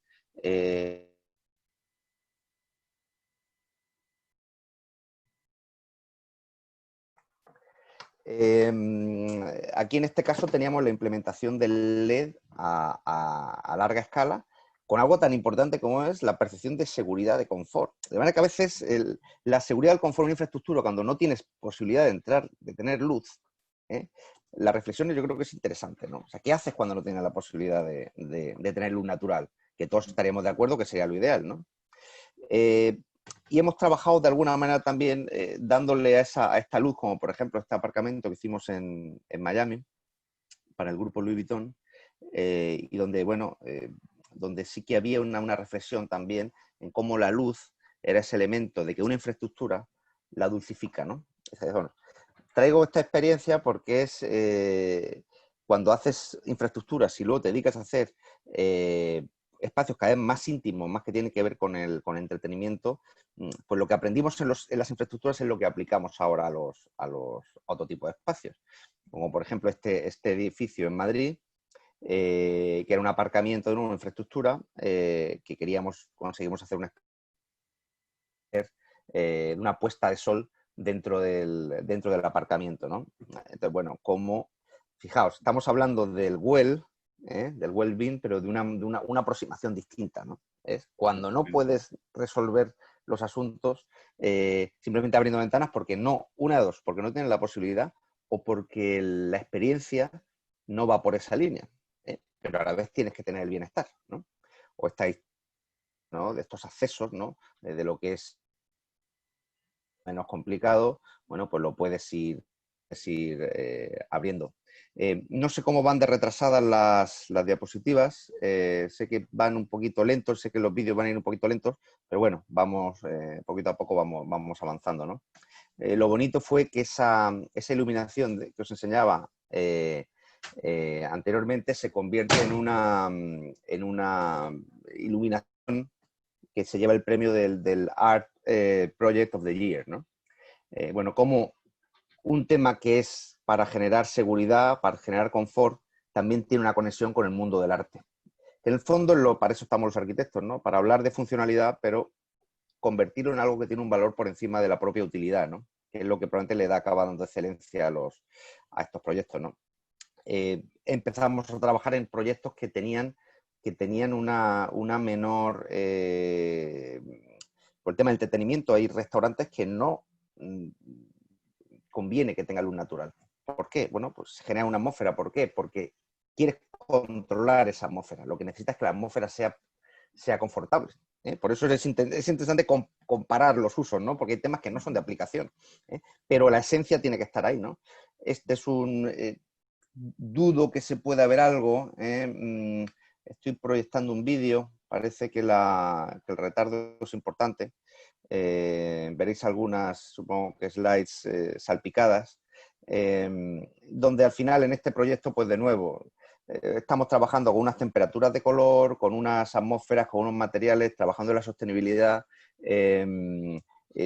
aquí en este caso teníamos la implementación del LED a larga escala con algo tan importante como es la percepción de seguridad, de confort. De manera que a veces la seguridad del confort en una infraestructura, cuando no tienes posibilidad de entrar, de tener luz, la reflexión yo creo que es interesante, ¿no? O sea, ¿qué haces cuando no tienes la posibilidad de tener luz natural? Que todos estaríamos de acuerdo que sería lo ideal, ¿no? Y hemos trabajado de alguna manera también dándole a esta luz, como por ejemplo este aparcamiento que hicimos en Miami para el grupo Louis Vuitton, y donde, bueno, donde sí que había una reflexión también en cómo la luz era ese elemento de que una infraestructura la dulcifica, ¿no? Bueno, traigo esta experiencia porque es cuando haces infraestructuras y luego te dedicas a hacer espacios cada vez más íntimos, más que tienen que ver con el entretenimiento, pues lo que aprendimos en las infraestructuras es lo que aplicamos ahora a los otro tipo de espacios. Como por ejemplo este edificio en Madrid, que era un aparcamiento de una infraestructura que conseguimos hacer una puesta de sol dentro del aparcamiento, ¿no? Entonces, bueno, fijaos, estamos hablando del well-being, pero de una aproximación distinta, ¿no? Es cuando no puedes resolver los asuntos simplemente abriendo ventanas porque una de dos, porque no tienes la posibilidad o porque la experiencia no va por esa línea, pero a la vez tienes que tener el bienestar, ¿no? O estáis, ¿no? De estos accesos, ¿no? De lo que es menos complicado, bueno, pues lo puedes ir abriendo. No sé cómo van de retrasadas las diapositivas, sé que van un poquito lentos, sé que los vídeos van a ir un poquito lentos, pero bueno, vamos, poquito a poco vamos avanzando, ¿no? Lo bonito fue que esa iluminación que os enseñaba anteriormente se convierte en una iluminación que se lleva el premio del Art Project of the Year, ¿no? Bueno, como un tema que es para generar seguridad, para generar confort, también tiene una conexión con el mundo del arte. En el fondo, para eso estamos los arquitectos, ¿no? Para hablar de funcionalidad, pero convertirlo en algo que tiene un valor por encima de la propia utilidad, ¿no? que es lo que probablemente le da acabado de excelencia a estos proyectos, ¿no? Empezamos a trabajar en proyectos que tenían una menor... por el tema del entretenimiento, hay restaurantes que no conviene que tenga luz natural. ¿Por qué? Bueno, pues se genera una atmósfera. ¿Por qué? Porque quieres controlar esa atmósfera. Lo que necesitas es que la atmósfera sea confortable. Por eso es interesante comparar los usos, ¿no? Porque hay temas que no son de aplicación, pero la esencia tiene que estar ahí, ¿no? Este es un... dudo que se pueda ver algo. Estoy proyectando un vídeo. Parece que el retardo es importante. Veréis algunas, supongo que slides salpicadas, donde al final en este proyecto, pues de nuevo, estamos trabajando con unas temperaturas de color, con unas atmósferas, con unos materiales, trabajando en la sostenibilidad,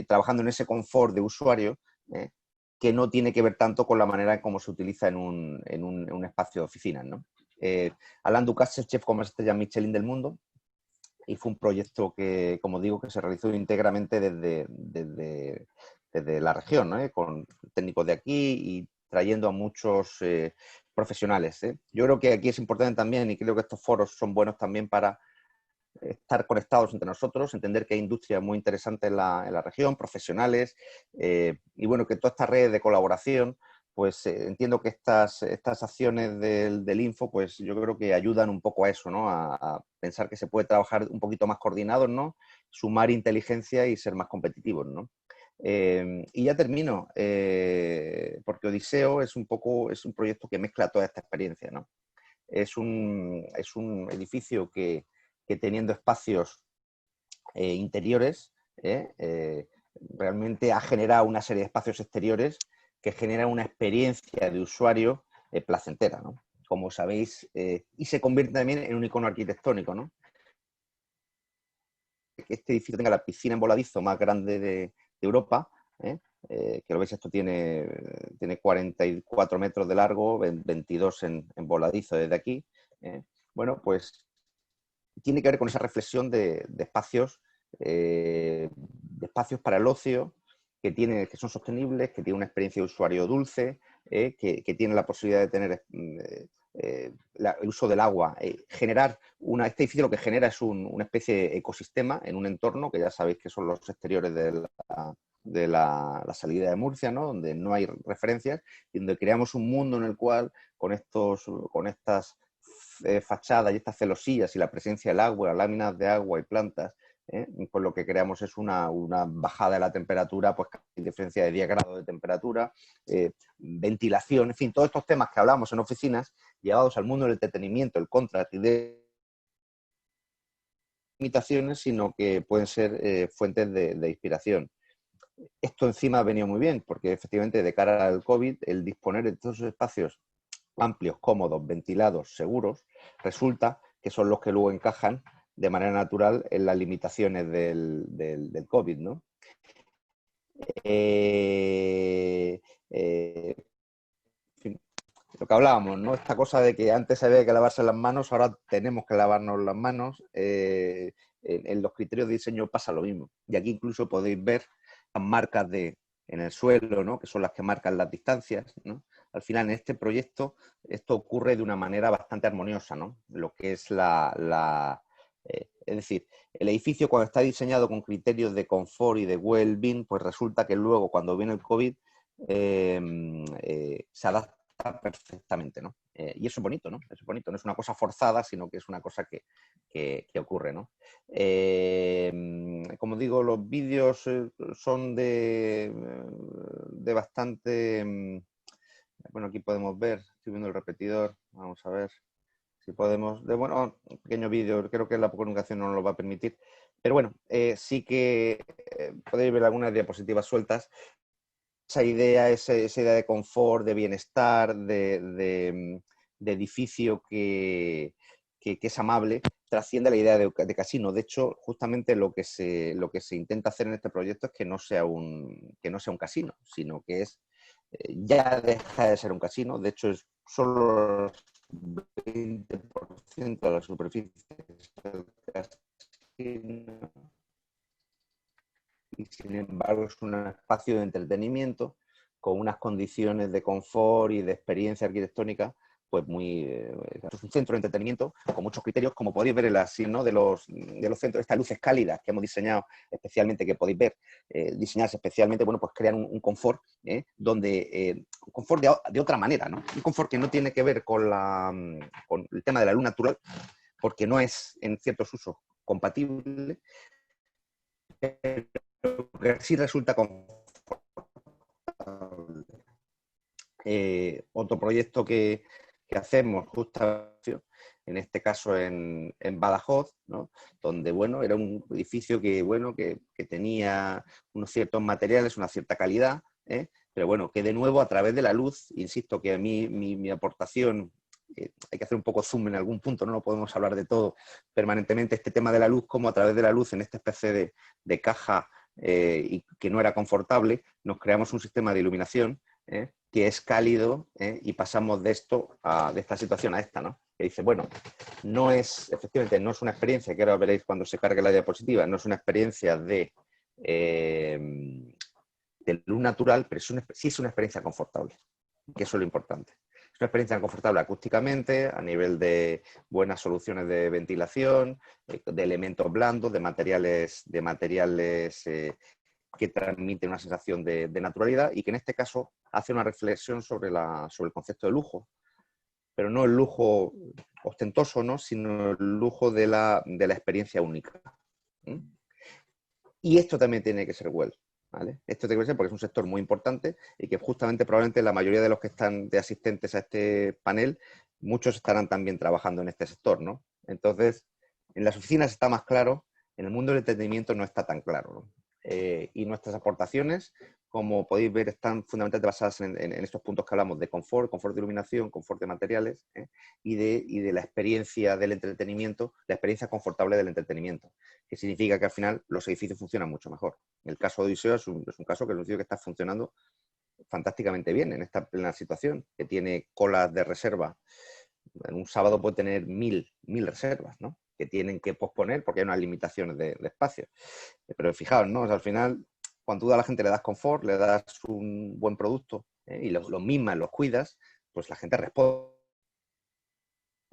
trabajando en ese confort de usuario, que no tiene que ver tanto con la manera en cómo se utiliza en un espacio de oficinas, ¿no? Alain Ducasse es el chef con más estrellas Michelin del mundo, y fue un proyecto que, como digo, que se realizó íntegramente desde la región, ¿no? Con técnicos de aquí y trayendo a muchos profesionales. Yo creo que aquí es importante también, y creo que estos foros son buenos también para estar conectados entre nosotros, entender que hay industria muy interesante en la región, profesionales, y bueno, que toda esta red de colaboración, pues entiendo que estas acciones del Info, pues yo creo que ayudan un poco a eso, ¿no? A pensar que se puede trabajar un poquito más coordinados, ¿no? Sumar inteligencia y ser más competitivos, ¿no? Y ya termino, porque Odiseo es un proyecto que mezcla toda esta experiencia, ¿no? Es un edificio que teniendo espacios interiores, realmente ha generado una serie de espacios exteriores que generan una experiencia de usuario placentera, ¿no? Como sabéis, y se convierte también en un icono arquitectónico, ¿no? Que este edificio tenga la piscina en voladizo más grande de Europa, que lo veis, esto tiene 44 metros de largo, 22 en voladizo desde aquí. Bueno, pues tiene que ver con esa reflexión de espacios para el ocio, que son sostenibles, que tienen una experiencia de usuario dulce, que tienen la posibilidad de tener el uso del agua. Este edificio lo que genera es una especie de ecosistema en un entorno, que ya sabéis que son los exteriores de la salida de Murcia, ¿no? Donde no hay referencias, y donde creamos un mundo en el cual con estas fachadas y estas celosillas y la presencia del agua, láminas de agua y plantas, pues lo que creamos es una bajada de la temperatura, pues en diferencia de 10 grados de temperatura, ventilación, en fin, todos estos temas que hablamos en oficinas, llevados al mundo del entretenimiento, el contrast y de limitaciones, sino que pueden ser fuentes de inspiración. Esto encima ha venido muy bien, porque efectivamente de cara al COVID, el disponer de todos esos espacios amplios, cómodos, ventilados, seguros, resulta que son los que luego encajan de manera natural en las limitaciones del COVID, ¿no? Lo que hablábamos, ¿no? Esta cosa de que antes había que lavarse las manos, ahora tenemos que lavarnos las manos. En los criterios de diseño pasa lo mismo. Y aquí incluso podéis ver las marcas en el suelo, ¿no? Que son las que marcan las distancias, ¿no? Al final, en este proyecto, esto ocurre de una manera bastante armoniosa, ¿no? Lo que es es decir, el edificio cuando está diseñado con criterios de confort y de well-being, pues resulta que luego cuando viene el COVID se adapta perfectamente, ¿no? Y eso es bonito, ¿no? Eso es bonito, no es una cosa forzada, sino que es una cosa que ocurre, ¿no? Como digo, los vídeos son de bastante... Bueno, aquí podemos ver, estoy viendo el repetidor, vamos a ver si podemos... Bueno, un pequeño vídeo, creo que la comunicación no nos lo va a permitir, pero bueno, sí que podéis ver algunas diapositivas sueltas. Esa idea de confort, de bienestar, de edificio que es amable, trasciende la idea de casino. De hecho, justamente lo que se intenta hacer en este proyecto es que no sea un casino, sino que ya deja de ser un casino. De hecho, es solo el 20% de la superficie del casino. y sin embargo es un espacio de entretenimiento con unas condiciones de confort y de experiencia arquitectónica pues muy... es un centro de entretenimiento con muchos criterios, como podéis ver en la ¿no? de los centros, estas luces cálidas que hemos diseñado especialmente, que podéis ver, diseñarse especialmente, bueno, pues crean un confort, donde un confort de otra manera, ¿no? Un confort que no tiene que ver con el tema de la luz natural, porque no es en ciertos usos compatible, pero que sí resulta confortable. Otro proyecto que hacemos justamente, en este caso en Badajoz, ¿no? Donde, bueno, era un edificio que, bueno, que tenía unos ciertos materiales, una cierta calidad, pero bueno, que de nuevo a través de la luz, insisto que a mí mi aportación, hay que hacer un poco zoom en algún punto, no podemos hablar de todo permanentemente, este tema de la luz, como a través de la luz en esta especie de caja y que no era confortable, nos creamos un sistema de iluminación que es cálido, y pasamos de esta situación a esta, ¿no? Que dice, bueno, efectivamente, no es una experiencia, que ahora veréis cuando se cargue la diapositiva, no es una experiencia de luz natural, pero sí es una experiencia confortable, que eso es lo importante. Es una experiencia confortable acústicamente, a nivel de buenas soluciones de ventilación, de elementos blandos, de materiales que transmiten una sensación de naturalidad y que en este caso hace una reflexión sobre el concepto de lujo, pero no el lujo ostentoso, ¿no? Sino el lujo de la experiencia única. Y esto también tiene que ser well, ¿vale? Esto tiene que ser porque es un sector muy importante y que justamente probablemente la mayoría de los que están de asistentes a este panel, muchos estarán también trabajando en este sector, ¿no? Entonces, en las oficinas está más claro, en el mundo del entretenimiento no está tan claro, ¿no? Y nuestras aportaciones, como podéis ver, están fundamentalmente basadas en estos puntos que hablamos de confort de iluminación, confort de materiales, y de la experiencia del entretenimiento, la experiencia confortable del entretenimiento, que significa que al final los edificios funcionan mucho mejor. El caso de Odiseo es un caso que es un edificio que está funcionando fantásticamente bien en esta plena situación, que tiene colas de reserva. En un sábado puede tener 1000 reservas, ¿no? Que tienen que posponer porque hay unas limitaciones de espacio. Pero fijaos, ¿no? O sea, al final, cuando tú a la gente le das confort, le das un buen producto, y los mimas, los cuidas, pues la gente responde.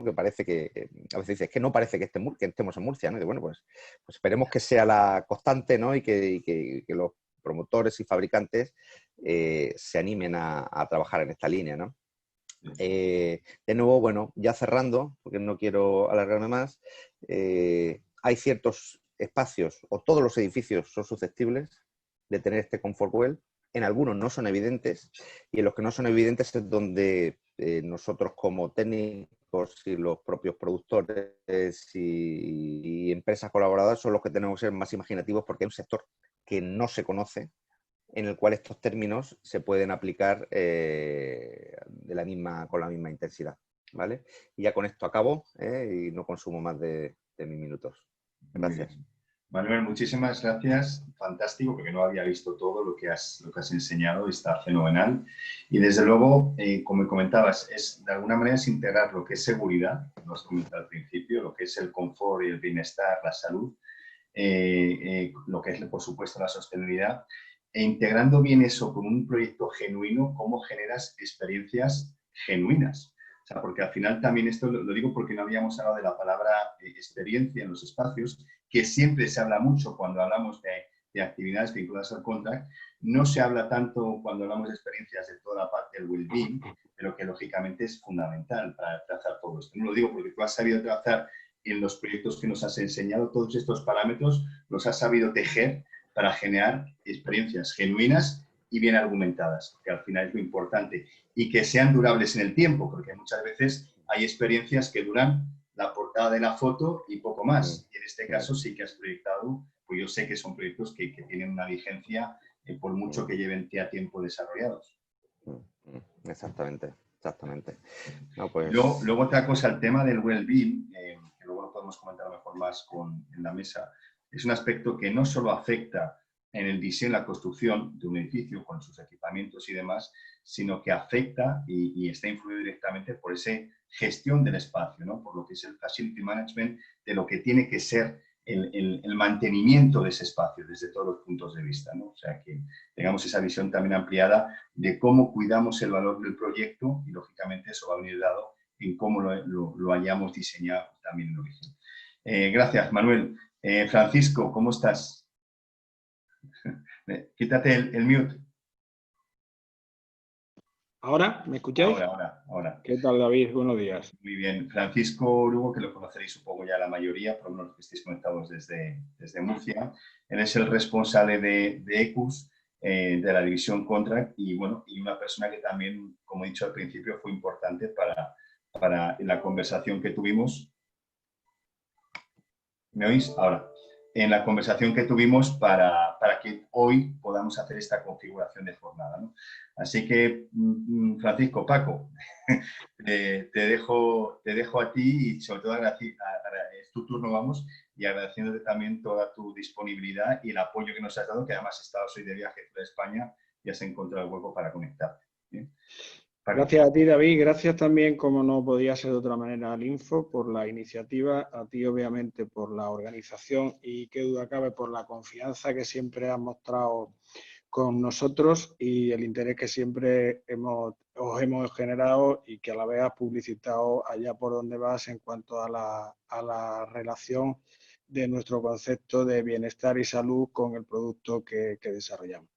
Que parece que a veces dices que no parece que estemos en Murcia, ¿no? Y bueno, pues esperemos que sea la constante, ¿no? Y que los promotores y fabricantes se animen a trabajar en esta línea, ¿no? De nuevo, bueno, ya cerrando, porque no quiero alargarme más, hay ciertos espacios, o todos los edificios son susceptibles de tener este comfort well. En algunos no son evidentes, y en los que no son evidentes es donde nosotros como técnicos y los propios productores y empresas colaboradoras son los que tenemos que ser más imaginativos, porque hay un sector que no se conoce, en el cual estos términos se pueden aplicar con la misma intensidad, ¿vale? Y ya con esto acabo, y no consumo más de 1000 minutos. Gracias. Manuel, muchísimas gracias. Fantástico, porque no había visto todo lo que has enseñado, está fenomenal. Y desde luego, como comentabas, de alguna manera es integrar lo que es seguridad, que nos comentado al principio, lo que es el confort y el bienestar, la salud, lo que es, por supuesto, la sostenibilidad, e integrando bien eso con un proyecto genuino, cómo generas experiencias genuinas. O sea, porque al final también esto lo digo porque no habíamos hablado de la palabra experiencia en los espacios, que siempre se habla mucho cuando hablamos de actividades vinculadas al contract. No se habla tanto cuando hablamos de experiencias de toda la parte del well-being, pero que lógicamente es fundamental para trazar todo esto. No lo digo porque tú has sabido trazar en los proyectos que nos has enseñado todos estos parámetros, los has sabido tejer para generar experiencias genuinas y bien argumentadas, que al final es lo importante, y que sean durables en el tiempo, porque muchas veces hay experiencias que duran la portada de la foto y poco más, y en este caso sí que has proyectado, pues yo sé que son proyectos que tienen una vigencia por mucho que lleven ya tiempo desarrollados. Exactamente. No, pues... Luego otra cosa, el tema del well-being, que luego lo podemos comentar a lo mejor más en la mesa, es un aspecto que no solo afecta en el diseño y la construcción de un edificio con sus equipamientos y demás, sino que afecta y está influido directamente por esa gestión del espacio, ¿no? Por lo que es el facility management, de lo que tiene que ser el mantenimiento de ese espacio desde todos los puntos de vista, ¿no? O sea, que tengamos esa visión también ampliada de cómo cuidamos el valor del proyecto y, lógicamente, eso va a venir dado en cómo lo hayamos diseñado también en origen. Gracias, Manuel. Francisco, ¿cómo estás? Quítate el mute. ¿Ahora? ¿Me escucháis? Ahora. ¿Qué tal, David? Buenos días. Muy bien. Francisco Lugo, que lo conoceréis un poco ya la mayoría, por lo menos que estéis conectados desde Murcia. Él es el responsable de ECUS, de la división Contract, y bueno, y una persona que también, como he dicho al principio, fue importante para la conversación que tuvimos. ¿Me oís? Ahora. En la conversación que tuvimos para que hoy podamos hacer esta configuración de jornada, ¿no? Así que, Francisco, Paco, te dejo a ti y sobre todo es tu turno, vamos, y agradeciéndote también toda tu disponibilidad y el apoyo que nos has dado, que además estabas hoy de viaje por España y has encontrado el hueco para conectarte. ¿Bien? Gracias a ti, David. Gracias también, como no podía ser de otra manera, al Info por la iniciativa, a ti obviamente por la organización y qué duda cabe por la confianza que siempre has mostrado con nosotros y el interés que siempre os hemos generado y que a la vez has publicitado allá por donde vas en cuanto a la relación de nuestro concepto de bienestar y salud con el producto que desarrollamos.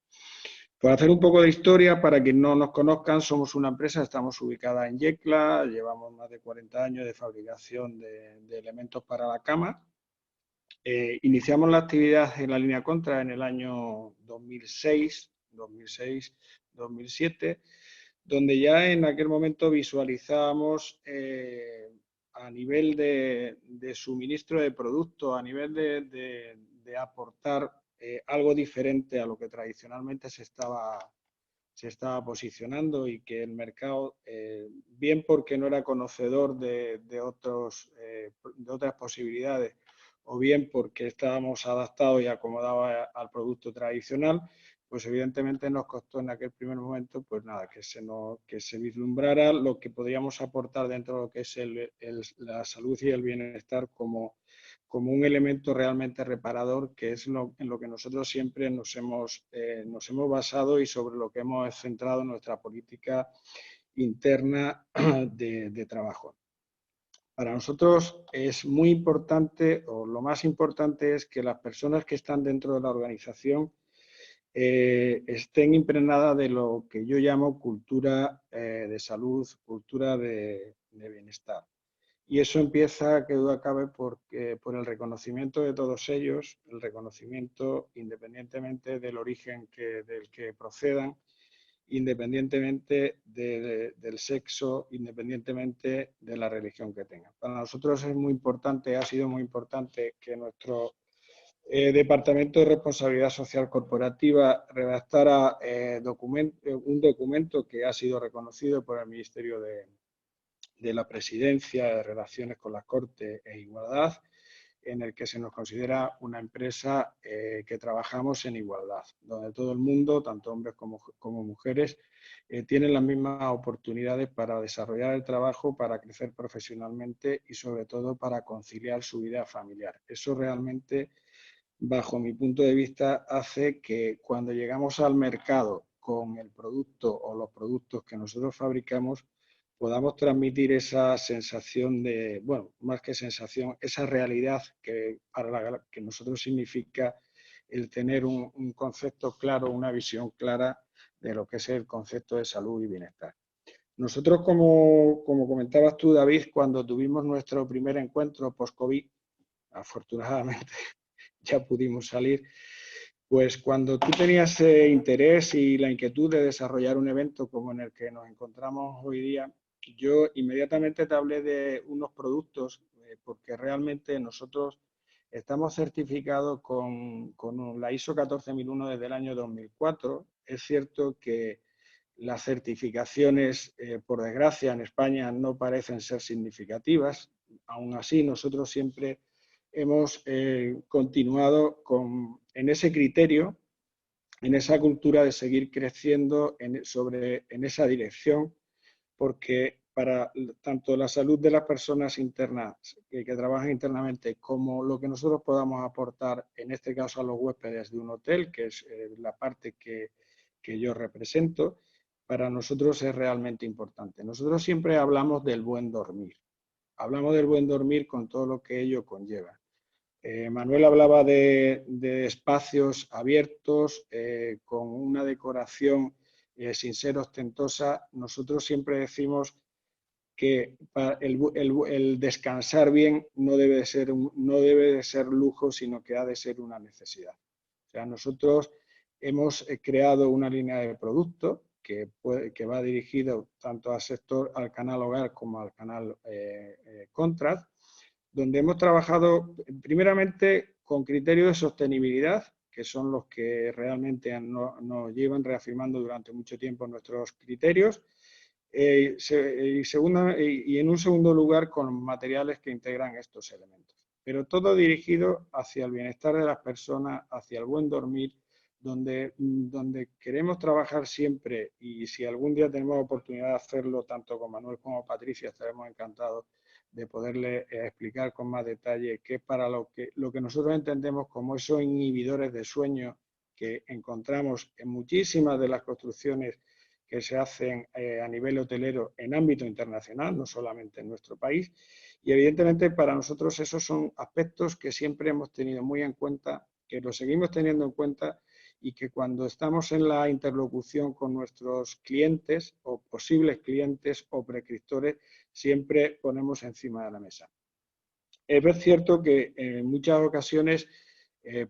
Por hacer un poco de historia, para quienes no nos conozcan, somos una empresa, estamos ubicadas en Yecla, llevamos más de 40 años de fabricación de elementos para la cama. Iniciamos la actividad en la línea Contra en el año 2006-2007, donde ya en aquel momento visualizábamos a nivel de suministro de productos, a nivel de aportar algo diferente a lo que tradicionalmente se estaba posicionando y que el mercado, bien porque no era conocedor de otras posibilidades o bien porque estábamos adaptados y acomodados al producto tradicional, pues evidentemente nos costó en aquel primer momento, pues nada, que se vislumbrara lo que podíamos aportar dentro de lo que es la salud y el bienestar como un elemento realmente reparador, que es en lo que nosotros siempre nos hemos basado y sobre lo que hemos centrado nuestra política interna de trabajo. Para nosotros es muy importante, o lo más importante es que las personas que están dentro de la organización estén impregnadas de lo que yo llamo cultura de salud, cultura de bienestar. Y eso empieza, que duda cabe, por el reconocimiento de todos ellos, el reconocimiento independientemente del origen del que procedan, independientemente del sexo, independientemente de la religión que tengan. Para nosotros es muy importante, ha sido muy importante que nuestro Departamento de Responsabilidad Social Corporativa redactara un documento que ha sido reconocido por el Ministerio de la Presidencia de Relaciones con las Cortes e Igualdad, en el que se nos considera una empresa que trabajamos en igualdad, donde todo el mundo, tanto hombres como mujeres, tienen las mismas oportunidades para desarrollar el trabajo, para crecer profesionalmente y sobre todo para conciliar su vida familiar. Eso realmente, bajo mi punto de vista, hace que cuando llegamos al mercado con el producto o los productos que nosotros fabricamos, podamos transmitir esa sensación de, bueno, más que sensación, esa realidad que para la que nosotros significa el tener un concepto claro, una visión clara de lo que es el concepto de salud y bienestar. Nosotros, como comentabas tú, David, cuando tuvimos nuestro primer encuentro post-COVID, afortunadamente ya pudimos salir, pues cuando tú tenías interés y la inquietud de desarrollar un evento como en el que nos encontramos hoy día, yo inmediatamente te hablé de unos productos, porque realmente nosotros estamos certificados con la ISO 14001 desde el año 2004. Es cierto que las certificaciones, por desgracia, en España no parecen ser significativas. Aún así, nosotros siempre hemos continuado en ese criterio, en esa cultura de seguir creciendo en esa dirección, porque para tanto la salud de las personas internas que trabajan internamente como lo que nosotros podamos aportar, en este caso a los huéspedes de un hotel, que es la parte que yo represento, para nosotros es realmente importante. Nosotros siempre hablamos del buen dormir. Hablamos del buen dormir con todo lo que ello conlleva. Manuel hablaba de espacios abiertos, con una decoración sin ser ostentosa. Nosotros siempre decimos que el descansar bien no debe de ser lujo, sino que ha de ser una necesidad. O sea, nosotros hemos creado una línea de producto que va dirigido tanto al canal hogar como al canal Contrast, donde hemos trabajado primeramente con criterios de sostenibilidad, que son los que realmente nos llevan reafirmando durante mucho tiempo nuestros criterios, y en un segundo lugar con materiales que integran estos elementos. Pero todo dirigido hacia el bienestar de las personas, hacia el buen dormir, donde queremos trabajar siempre, y si algún día tenemos oportunidad de hacerlo, tanto con Manuel como Patricia, estaremos encantados de poderle explicar con más detalle qué es para lo que nosotros entendemos como esos inhibidores de sueño que encontramos en muchísimas de las construcciones que se hacen a nivel hotelero en ámbito internacional, no solamente en nuestro país. Y evidentemente para nosotros esos son aspectos que siempre hemos tenido muy en cuenta, que los seguimos teniendo en cuenta, y que cuando estamos en la interlocución con nuestros clientes o posibles clientes o prescriptores, siempre ponemos encima de la mesa. Es cierto que en muchas ocasiones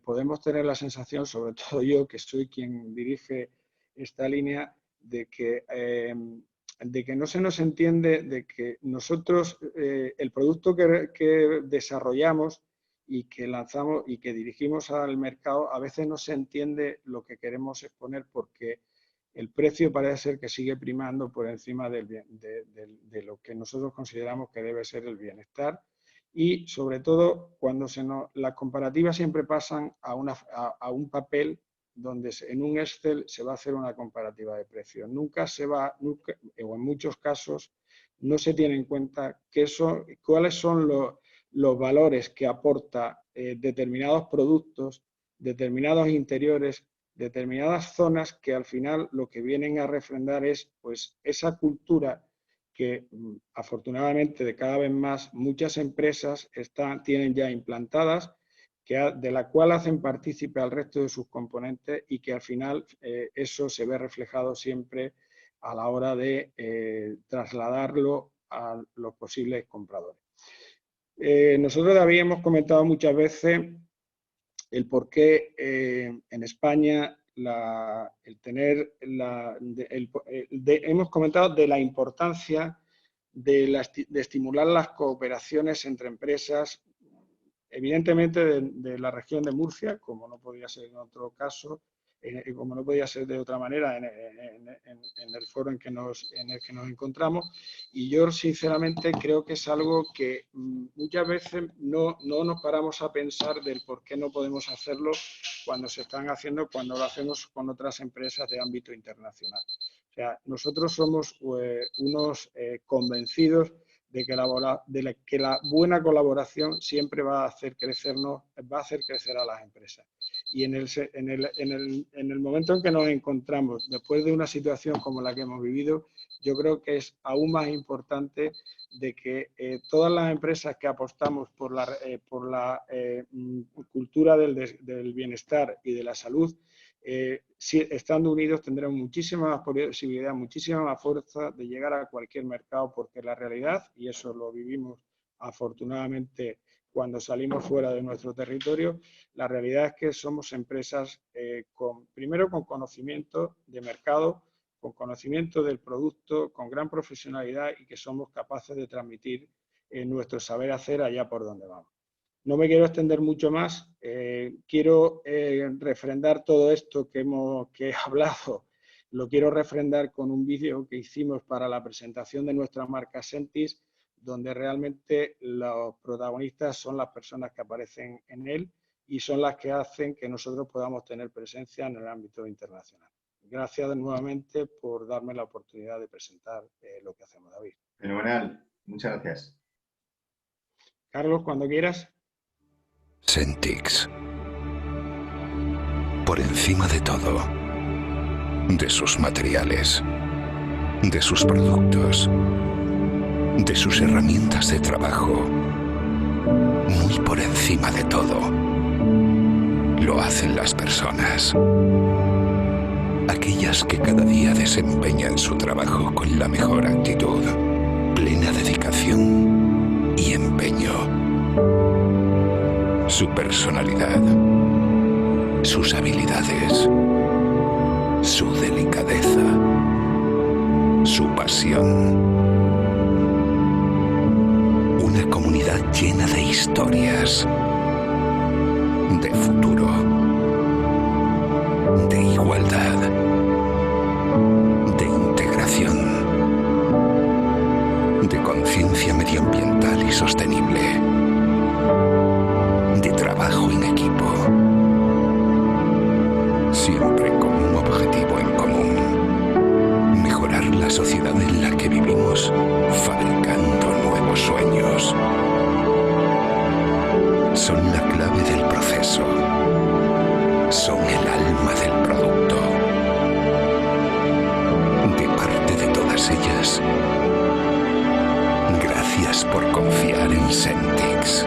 podemos tener la sensación, sobre todo yo, que soy quien dirige esta línea, de que no se nos entiende, de que nosotros, el producto que desarrollamos y que lanzamos y que dirigimos al mercado, a veces no se entiende lo que queremos exponer, porque el precio parece ser que sigue primando por encima de lo que nosotros consideramos que debe ser el bienestar. Y sobre todo cuando las comparativas siempre pasan a un papel donde en un Excel se va a hacer una comparativa de precios. Nunca, o en muchos casos, no se tiene en cuenta cuáles son los valores que aporta determinados productos, determinados interiores, determinadas zonas, que al final lo que vienen a refrendar es pues esa cultura que afortunadamente de cada vez más muchas empresas tienen ya implantadas, de la cual hacen partícipe al resto de sus componentes, y que al final eso se ve reflejado siempre a la hora de trasladarlo a los posibles compradores. Nosotros habíamos comentado muchas veces el por qué en España hemos comentado de la importancia de estimular las cooperaciones entre empresas, evidentemente de la región de Murcia, como no podía ser en otro caso, como no podía ser de otra manera en el foro en el que nos encontramos. Y yo sinceramente creo que es algo que muchas veces no nos paramos a pensar del por qué no podemos hacerlo cuando se están haciendo, cuando lo hacemos con otras empresas de ámbito internacional. O sea, nosotros somos unos convencidos de que la buena colaboración siempre va a hacer crecer a las empresas. Y en el momento en que nos encontramos, después de una situación como la que hemos vivido, yo creo que es aún más importante de que todas las empresas que apostamos por la cultura del bienestar y de la salud, si estando unidos tendremos muchísima más posibilidad, muchísima más fuerza de llegar a cualquier mercado, porque la realidad, y eso lo vivimos afortunadamente cuando salimos fuera de nuestro territorio, la realidad es que somos empresas primero con conocimiento de mercado, con conocimiento del producto, con gran profesionalidad, y que somos capaces de transmitir nuestro saber hacer allá por donde vamos. No me quiero extender mucho más, quiero refrendar todo esto que he hablado, lo quiero refrendar con un vídeo que hicimos para la presentación de nuestra marca Sentis, donde realmente los protagonistas son las personas que aparecen en él y son las que hacen que nosotros podamos tener presencia en el ámbito internacional. Gracias nuevamente por darme la oportunidad de presentar lo que hacemos, David. Fenomenal. Muchas gracias. Carlos, cuando quieras. Sentix. Por encima de todo, de sus materiales, de sus productos, de sus herramientas de trabajo, muy por encima de todo, lo hacen las personas. Aquellas que cada día desempeñan su trabajo con la mejor actitud, plena dedicación y empeño. Su personalidad, sus habilidades, su delicadeza, su pasión. Una comunidad llena de historias, de futuro, de igualdad, de integración, de conciencia medioambiental y sostenible, de trabajo en equipo, siempre con un objetivo en común: mejorar la sociedad en la que vivimos, fabricando nuevos sueños. Son la clave del proceso, son el alma del producto. De parte de todas ellas, gracias por confiar en Sentix.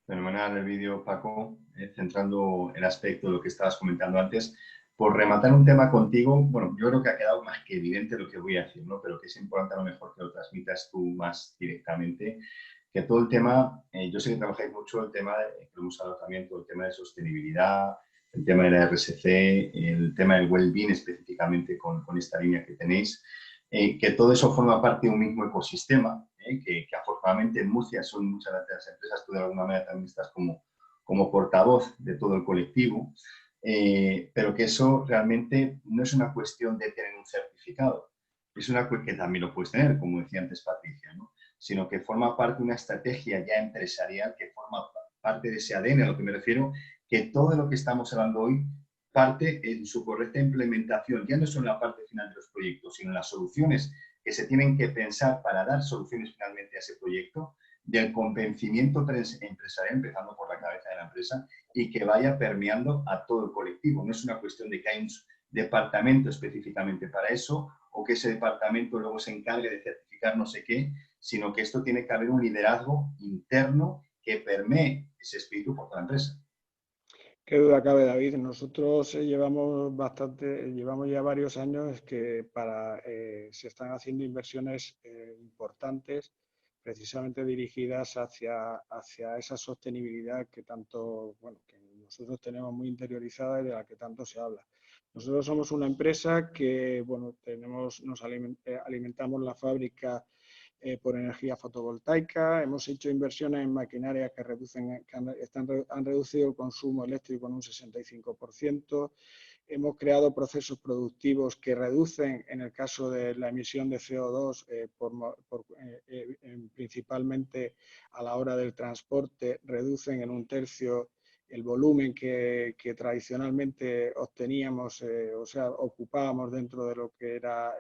Fenomenal el vídeo, Paco, centrando el aspecto de lo que estabas comentando antes. Por rematar un tema contigo, bueno, yo creo que ha quedado más que evidente lo que voy a decir, ¿no? Pero que es importante a lo mejor que lo transmitas tú más directamente, que todo el tema, yo sé que trabajáis mucho el tema, que lo hemos hablado también, todo el tema de sostenibilidad, el tema de la RSC, el tema del well-being específicamente con esta línea que tenéis, que todo eso forma parte de un mismo ecosistema, que afortunadamente en Murcia son muchas de las empresas, tú de alguna manera también estás como portavoz de todo el colectivo, pero que eso realmente no es una cuestión de tener un certificado, es una cuestión que también lo puedes tener, como decía antes Patricia, ¿no? Sino que forma parte de una estrategia ya empresarial, que forma parte de ese ADN, a lo que me refiero, que todo lo que estamos hablando hoy parte en su correcta implementación, ya no solo en la parte final de los proyectos, sino en las soluciones que se tienen que pensar para dar soluciones finalmente a ese proyecto, del convencimiento empresarial, empezando por la cabeza de la empresa, y que vaya permeando a todo el colectivo. No es una cuestión de que hay un departamento específicamente para eso, o que ese departamento luego se encargue de certificar no sé qué, sino que esto tiene que haber un liderazgo interno que permee ese espíritu por toda la empresa. Qué duda cabe, David. Nosotros llevamos ya varios años que se están haciendo inversiones importantes, precisamente dirigidas hacia esa sostenibilidad que tanto, bueno, que nosotros tenemos muy interiorizada y de la que tanto se habla. Nosotros somos una empresa que, bueno, alimentamos la fábrica por energía fotovoltaica, hemos hecho inversiones en maquinaria que han reducido el consumo eléctrico en un 65%, hemos creado procesos productivos que reducen, en el caso de la emisión de CO2, principalmente a la hora del transporte, reducen en 1/3 el volumen que tradicionalmente obteníamos, o sea, ocupábamos dentro de lo que era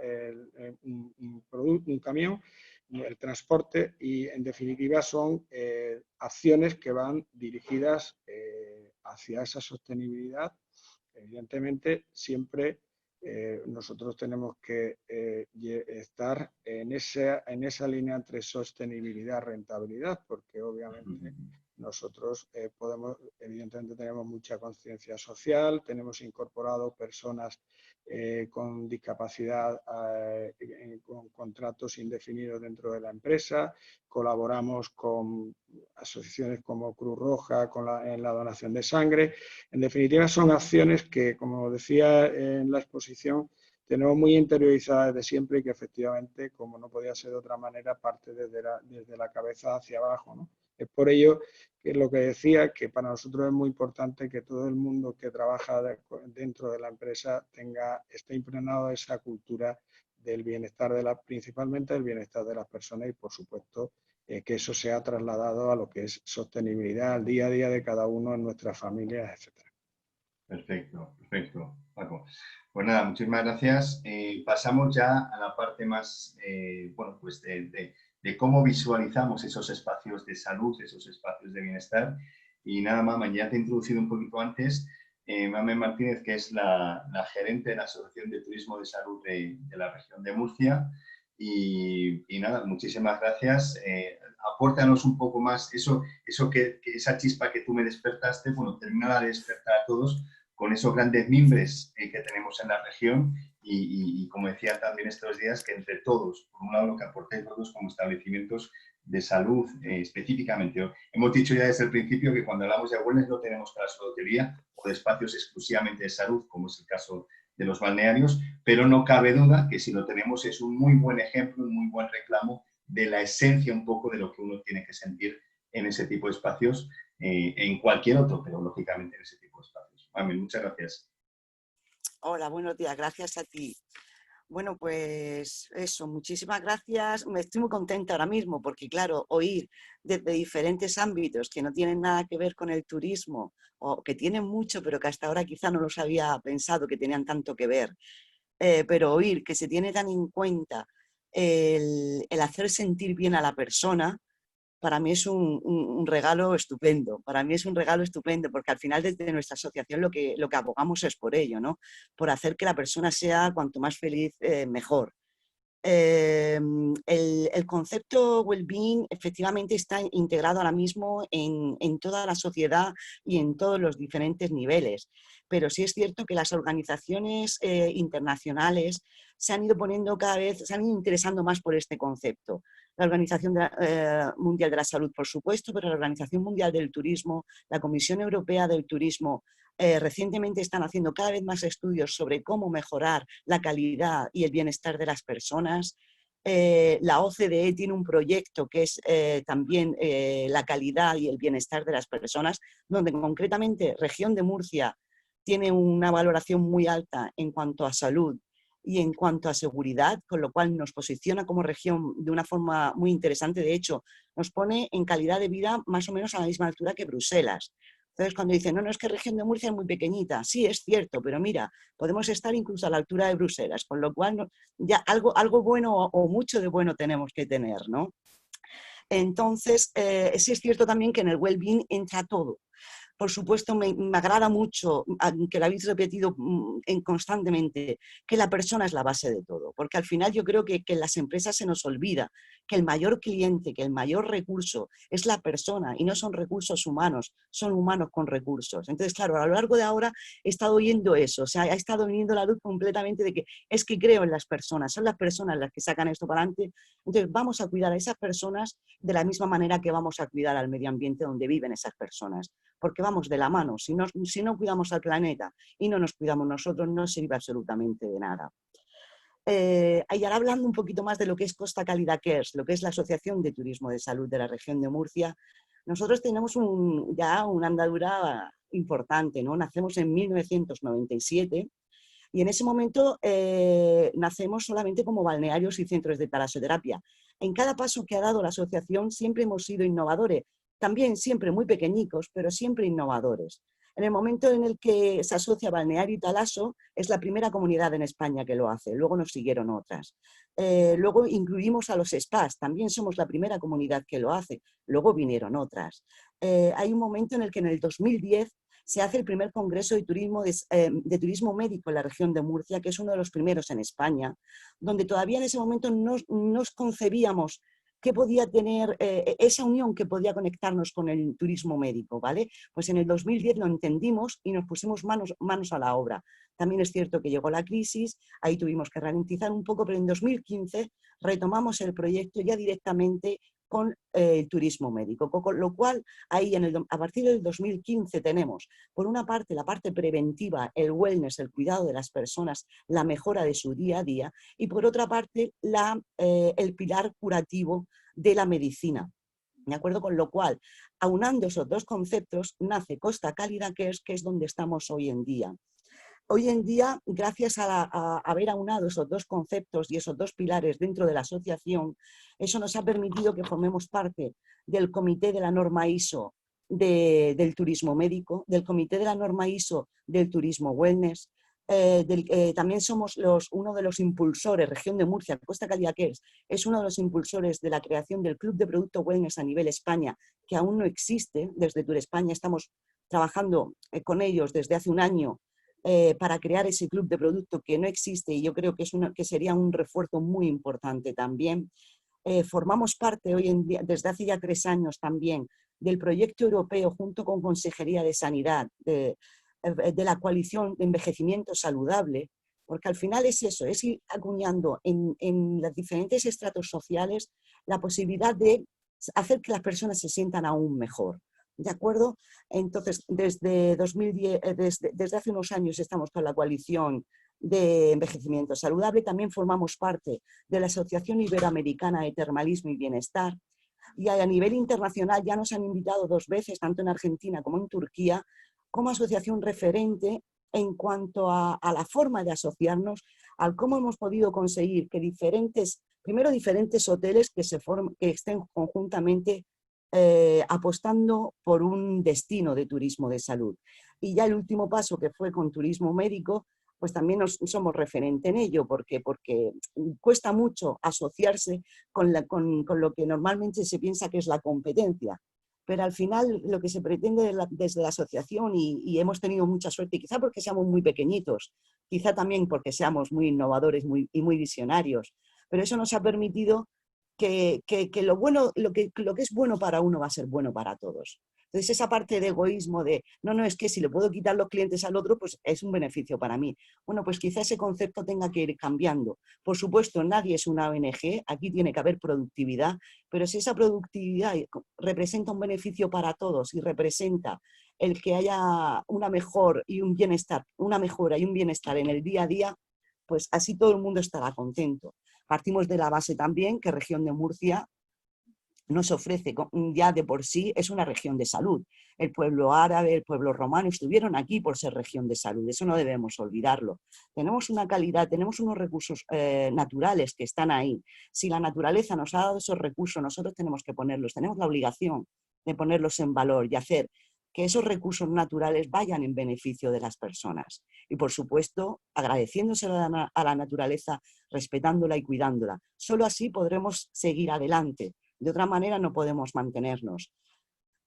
un camión, el transporte, y en definitiva son acciones que van dirigidas hacia esa sostenibilidad. Evidentemente, siempre nosotros tenemos que estar en esa línea entre sostenibilidad y rentabilidad, porque obviamente nosotros evidentemente tenemos mucha conciencia social, tenemos incorporado personas con discapacidad con contratos indefinidos dentro de la empresa, colaboramos con asociaciones como Cruz Roja en la donación de sangre. En definitiva, son acciones que, como decía en la exposición, tenemos muy interiorizadas desde siempre y que efectivamente, como no podía ser de otra manera, parte desde la cabeza hacia abajo, ¿no? Es por ello que lo que decía, que para nosotros es muy importante que todo el mundo que trabaja dentro de la empresa esté impregnado de esa cultura del bienestar principalmente del bienestar de las personas y, por supuesto, que eso se ha trasladado a lo que es sostenibilidad al día a día de cada uno en nuestras familias, etcétera. Perfecto, perfecto, Paco. Pues nada, muchísimas gracias. Pasamos ya a la parte más, bueno, pues de cómo visualizamos esos espacios de salud, esos espacios de bienestar. Y nada más, ya te he introducido un poquito antes, Mamen Martínez, que es la gerente de la Asociación de Turismo de Salud de la región de Murcia. Y nada, muchísimas gracias. Apórtanos un poco más esa chispa que tú me despertaste, bueno, termina de despertar a todos con esos grandes mimbres que tenemos en la región y como decía también estos días, que entre todos, por un lado lo que aportéis todos como establecimientos de salud específicamente. Hemos dicho ya desde el principio que cuando hablamos de wellness no tenemos que hablar solo de hotelía o de espacios exclusivamente de salud, como es el caso de los balnearios, pero no cabe duda que si lo tenemos es un muy buen ejemplo, un muy buen reclamo de la esencia un poco de lo que uno tiene que sentir en ese tipo de espacios, en cualquier otro, pero lógicamente en ese tipo de espacios. Mamen, muchas gracias. Hola, buenos días, gracias a ti. Bueno, pues eso, muchísimas gracias. Me estoy muy contenta ahora mismo porque, claro, oír desde diferentes ámbitos que no tienen nada que ver con el turismo o que tienen mucho, pero que hasta ahora quizá no los había pensado que tenían tanto que ver, pero oír que se tiene tan en cuenta el hacer sentir bien a la persona, para mí es un regalo estupendo. Para mí es un regalo estupendo porque al final desde nuestra asociación lo que abogamos es por ello, ¿no? Por hacer que la persona sea cuanto más feliz, mejor. El concepto well-being efectivamente está integrado ahora mismo en toda la sociedad y en todos los diferentes niveles, pero sí es cierto que las organizaciones internacionales se han ido poniendo cada vez, se han ido interesando más por este concepto. La Organización Mundial de la Salud, por supuesto, pero la Organización Mundial del Turismo, la Comisión Europea del Turismo, recientemente están haciendo cada vez más estudios sobre cómo mejorar la calidad y el bienestar de las personas. La OCDE tiene un proyecto que es también la calidad y el bienestar de las personas, donde concretamente región de Murcia tiene una valoración muy alta en cuanto a salud y en cuanto a seguridad, con lo cual nos posiciona como región de una forma muy interesante. De hecho, nos pone en calidad de vida más o menos a la misma altura que Bruselas. Entonces, cuando dicen, no, es que región de Murcia es muy pequeñita, sí, es cierto, pero mira, podemos estar incluso a la altura de Bruselas, con lo cual ya algo bueno o mucho de bueno tenemos que tener, ¿no? Entonces, sí es cierto también que en el well-being entra todo. Por supuesto, me agrada mucho, que lo habéis repetido constantemente, que la persona es la base de todo, porque al final yo creo que en las empresas se nos olvida que el mayor cliente, que el mayor recurso es la persona y no son recursos humanos, son humanos con recursos. Entonces, claro, a lo largo de ahora he estado oyendo eso, o sea, ha estado viniendo la luz completamente de que es que creo en las personas, son las personas las que sacan esto para adelante. Entonces, vamos a cuidar a esas personas de la misma manera que vamos a cuidar al medio ambiente donde viven esas personas, porque vamos de la mano. Si no cuidamos al planeta y no nos cuidamos nosotros, no sirve absolutamente de nada. Y ahora hablando un poquito más de lo que es Costa Cálida Cares, lo que es la Asociación de Turismo de Salud de la región de Murcia, nosotros tenemos ya una andadura importante, ¿no? Nacemos en 1997 y en ese momento nacemos solamente como balnearios y centros de talasoterapia. En cada paso que ha dado la asociación siempre hemos sido innovadores, también siempre muy pequeñicos, pero siempre innovadores. En el momento en el que se asocia balneario y talaso, es la primera comunidad en España que lo hace, luego nos siguieron otras. Luego incluimos a los spas, también somos la primera comunidad que lo hace, luego vinieron otras. Hay un momento en el que en el 2010 se hace el primer congreso de turismo médico en la región de Murcia, que es uno de los primeros en España, donde todavía en ese momento no nos concebíamos qué podía tener esa unión que podía conectarnos con el turismo médico, ¿vale? Pues en el 2010 lo entendimos y nos pusimos manos a la obra. También es cierto que llegó la crisis, ahí tuvimos que ralentizar un poco, pero en 2015 retomamos el proyecto ya directamente con el turismo médico, con lo cual ahí a partir del 2015 tenemos por una parte la parte preventiva, el wellness, el cuidado de las personas, la mejora de su día a día, y por otra parte el pilar curativo de la medicina. ¿De acuerdo? Con lo cual, aunando esos dos conceptos, nace Costa Cálida, que es donde estamos hoy en día. hoy en día, gracias a haber aunado esos dos conceptos y esos dos pilares dentro de la asociación, eso nos ha permitido que formemos parte del comité de la norma ISO del turismo médico, del comité de la norma ISO del turismo wellness. También somos uno de los impulsores, región de Murcia, Costa Caliaqués, es uno de los impulsores de la creación del Club de Producto Wellness a nivel España, que aún no existe. Desde Tour España estamos trabajando con ellos desde hace un año para crear ese club de producto que no existe, y yo creo que sería un refuerzo muy importante también. Formamos parte hoy en día, desde hace ya 3 años también, del proyecto europeo junto con Consejería de Sanidad, de la coalición de envejecimiento saludable, porque al final es eso, es ir acuñando en los diferentes estratos sociales la posibilidad de hacer que las personas se sientan aún mejor. ¿De acuerdo? Entonces, desde 2010, desde hace unos años estamos con la coalición de envejecimiento saludable, también formamos parte de la Asociación Iberoamericana de Termalismo y Bienestar, y a nivel internacional ya nos han invitado 2 veces, tanto en Argentina como en Turquía, como asociación referente en cuanto a la forma de asociarnos, al cómo hemos podido conseguir que diferentes hoteles que estén conjuntamente apostando por un destino de turismo de salud. Y ya el último paso, que fue con turismo médico, pues también somos referente en ello, porque cuesta mucho asociarse con lo que normalmente se piensa que es la competencia. Pero al final lo que se pretende desde la asociación, y hemos tenido mucha suerte, quizá porque seamos muy pequeñitos, quizá también porque seamos muy innovadores y muy visionarios, pero eso nos ha permitido que lo que es bueno para uno va a ser bueno para todos. Entonces esa parte de egoísmo de, no, es que si le puedo quitar los clientes al otro, pues es un beneficio para mí. Bueno, pues quizá ese concepto tenga que ir cambiando. Por supuesto, nadie es una ONG, aquí tiene que haber productividad, pero si esa productividad representa un beneficio para todos y representa el que haya una mejora y un bienestar en el día a día, pues así todo el mundo estará contento. Partimos de la base también que Región de Murcia nos ofrece, ya de por sí, es una región de salud. El pueblo árabe, el pueblo romano estuvieron aquí por ser región de salud, eso no debemos olvidarlo. Tenemos una calidad, tenemos unos recursos naturales que están ahí. Si la naturaleza nos ha dado esos recursos, nosotros tenemos que ponerlos, tenemos la obligación de ponerlos en valor y hacer que esos recursos naturales vayan en beneficio de las personas. Y por supuesto, agradeciéndoselo a la naturaleza, respetándola y cuidándola. Solo así podremos seguir adelante. De otra manera no podemos mantenernos.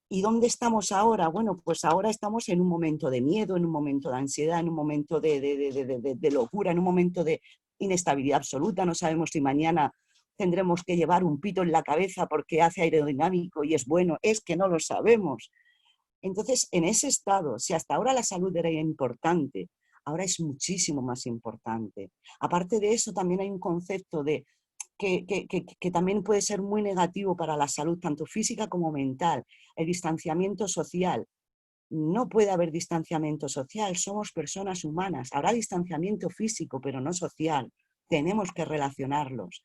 ¿Y dónde estamos ahora? Bueno, pues ahora estamos en un momento de miedo, en un momento de ansiedad, en un momento de locura, en un momento de inestabilidad absoluta. No sabemos si mañana tendremos que llevar un pito en la cabeza porque hace aerodinámico y es bueno. Es que no lo sabemos. Entonces, en ese estado, si hasta ahora la salud era importante, ahora es muchísimo más importante. Aparte de eso, también hay un concepto de que también puede ser muy negativo para la salud, tanto física como mental, el distanciamiento social. No puede haber distanciamiento social, somos personas humanas. Habrá distanciamiento físico, pero no social. Tenemos que relacionarnos.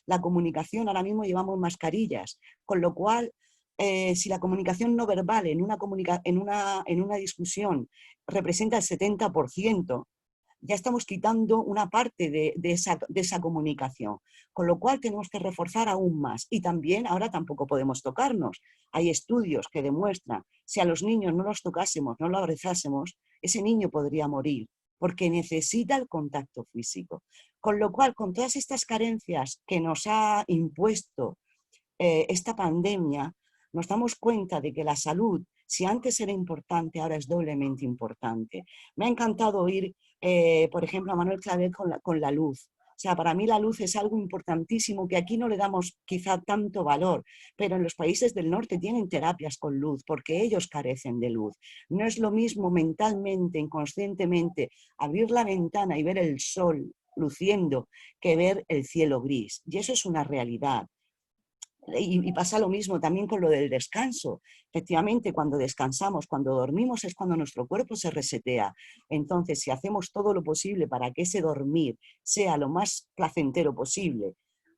La comunicación, ahora mismo llevamos mascarillas, con lo cual, si la comunicación no verbal en una discusión representa el 70%, ya estamos quitando una parte de esa comunicación, con lo cual tenemos que reforzar aún más. Y también ahora tampoco podemos tocarnos. Hay estudios que demuestran, si a los niños no los tocásemos, no los abrazásemos, ese niño podría morir, porque necesita el contacto físico. Con lo cual, con todas estas carencias que nos ha impuesto esta pandemia, nos damos cuenta de que la salud, si antes era importante, ahora es doblemente importante. Me ha encantado oír, por ejemplo, a Manuel Clavel con la luz. O sea, para mí la luz es algo importantísimo que aquí no le damos quizá tanto valor, pero en los países del norte tienen terapias con luz porque ellos carecen de luz. No es lo mismo mentalmente, inconscientemente, abrir la ventana y ver el sol luciendo que ver el cielo gris. Y eso es una realidad. Y pasa lo mismo también con lo del descanso. Efectivamente, cuando descansamos, cuando dormimos, es cuando nuestro cuerpo se resetea. Entonces, si hacemos todo lo posible para que ese dormir sea lo más placentero posible,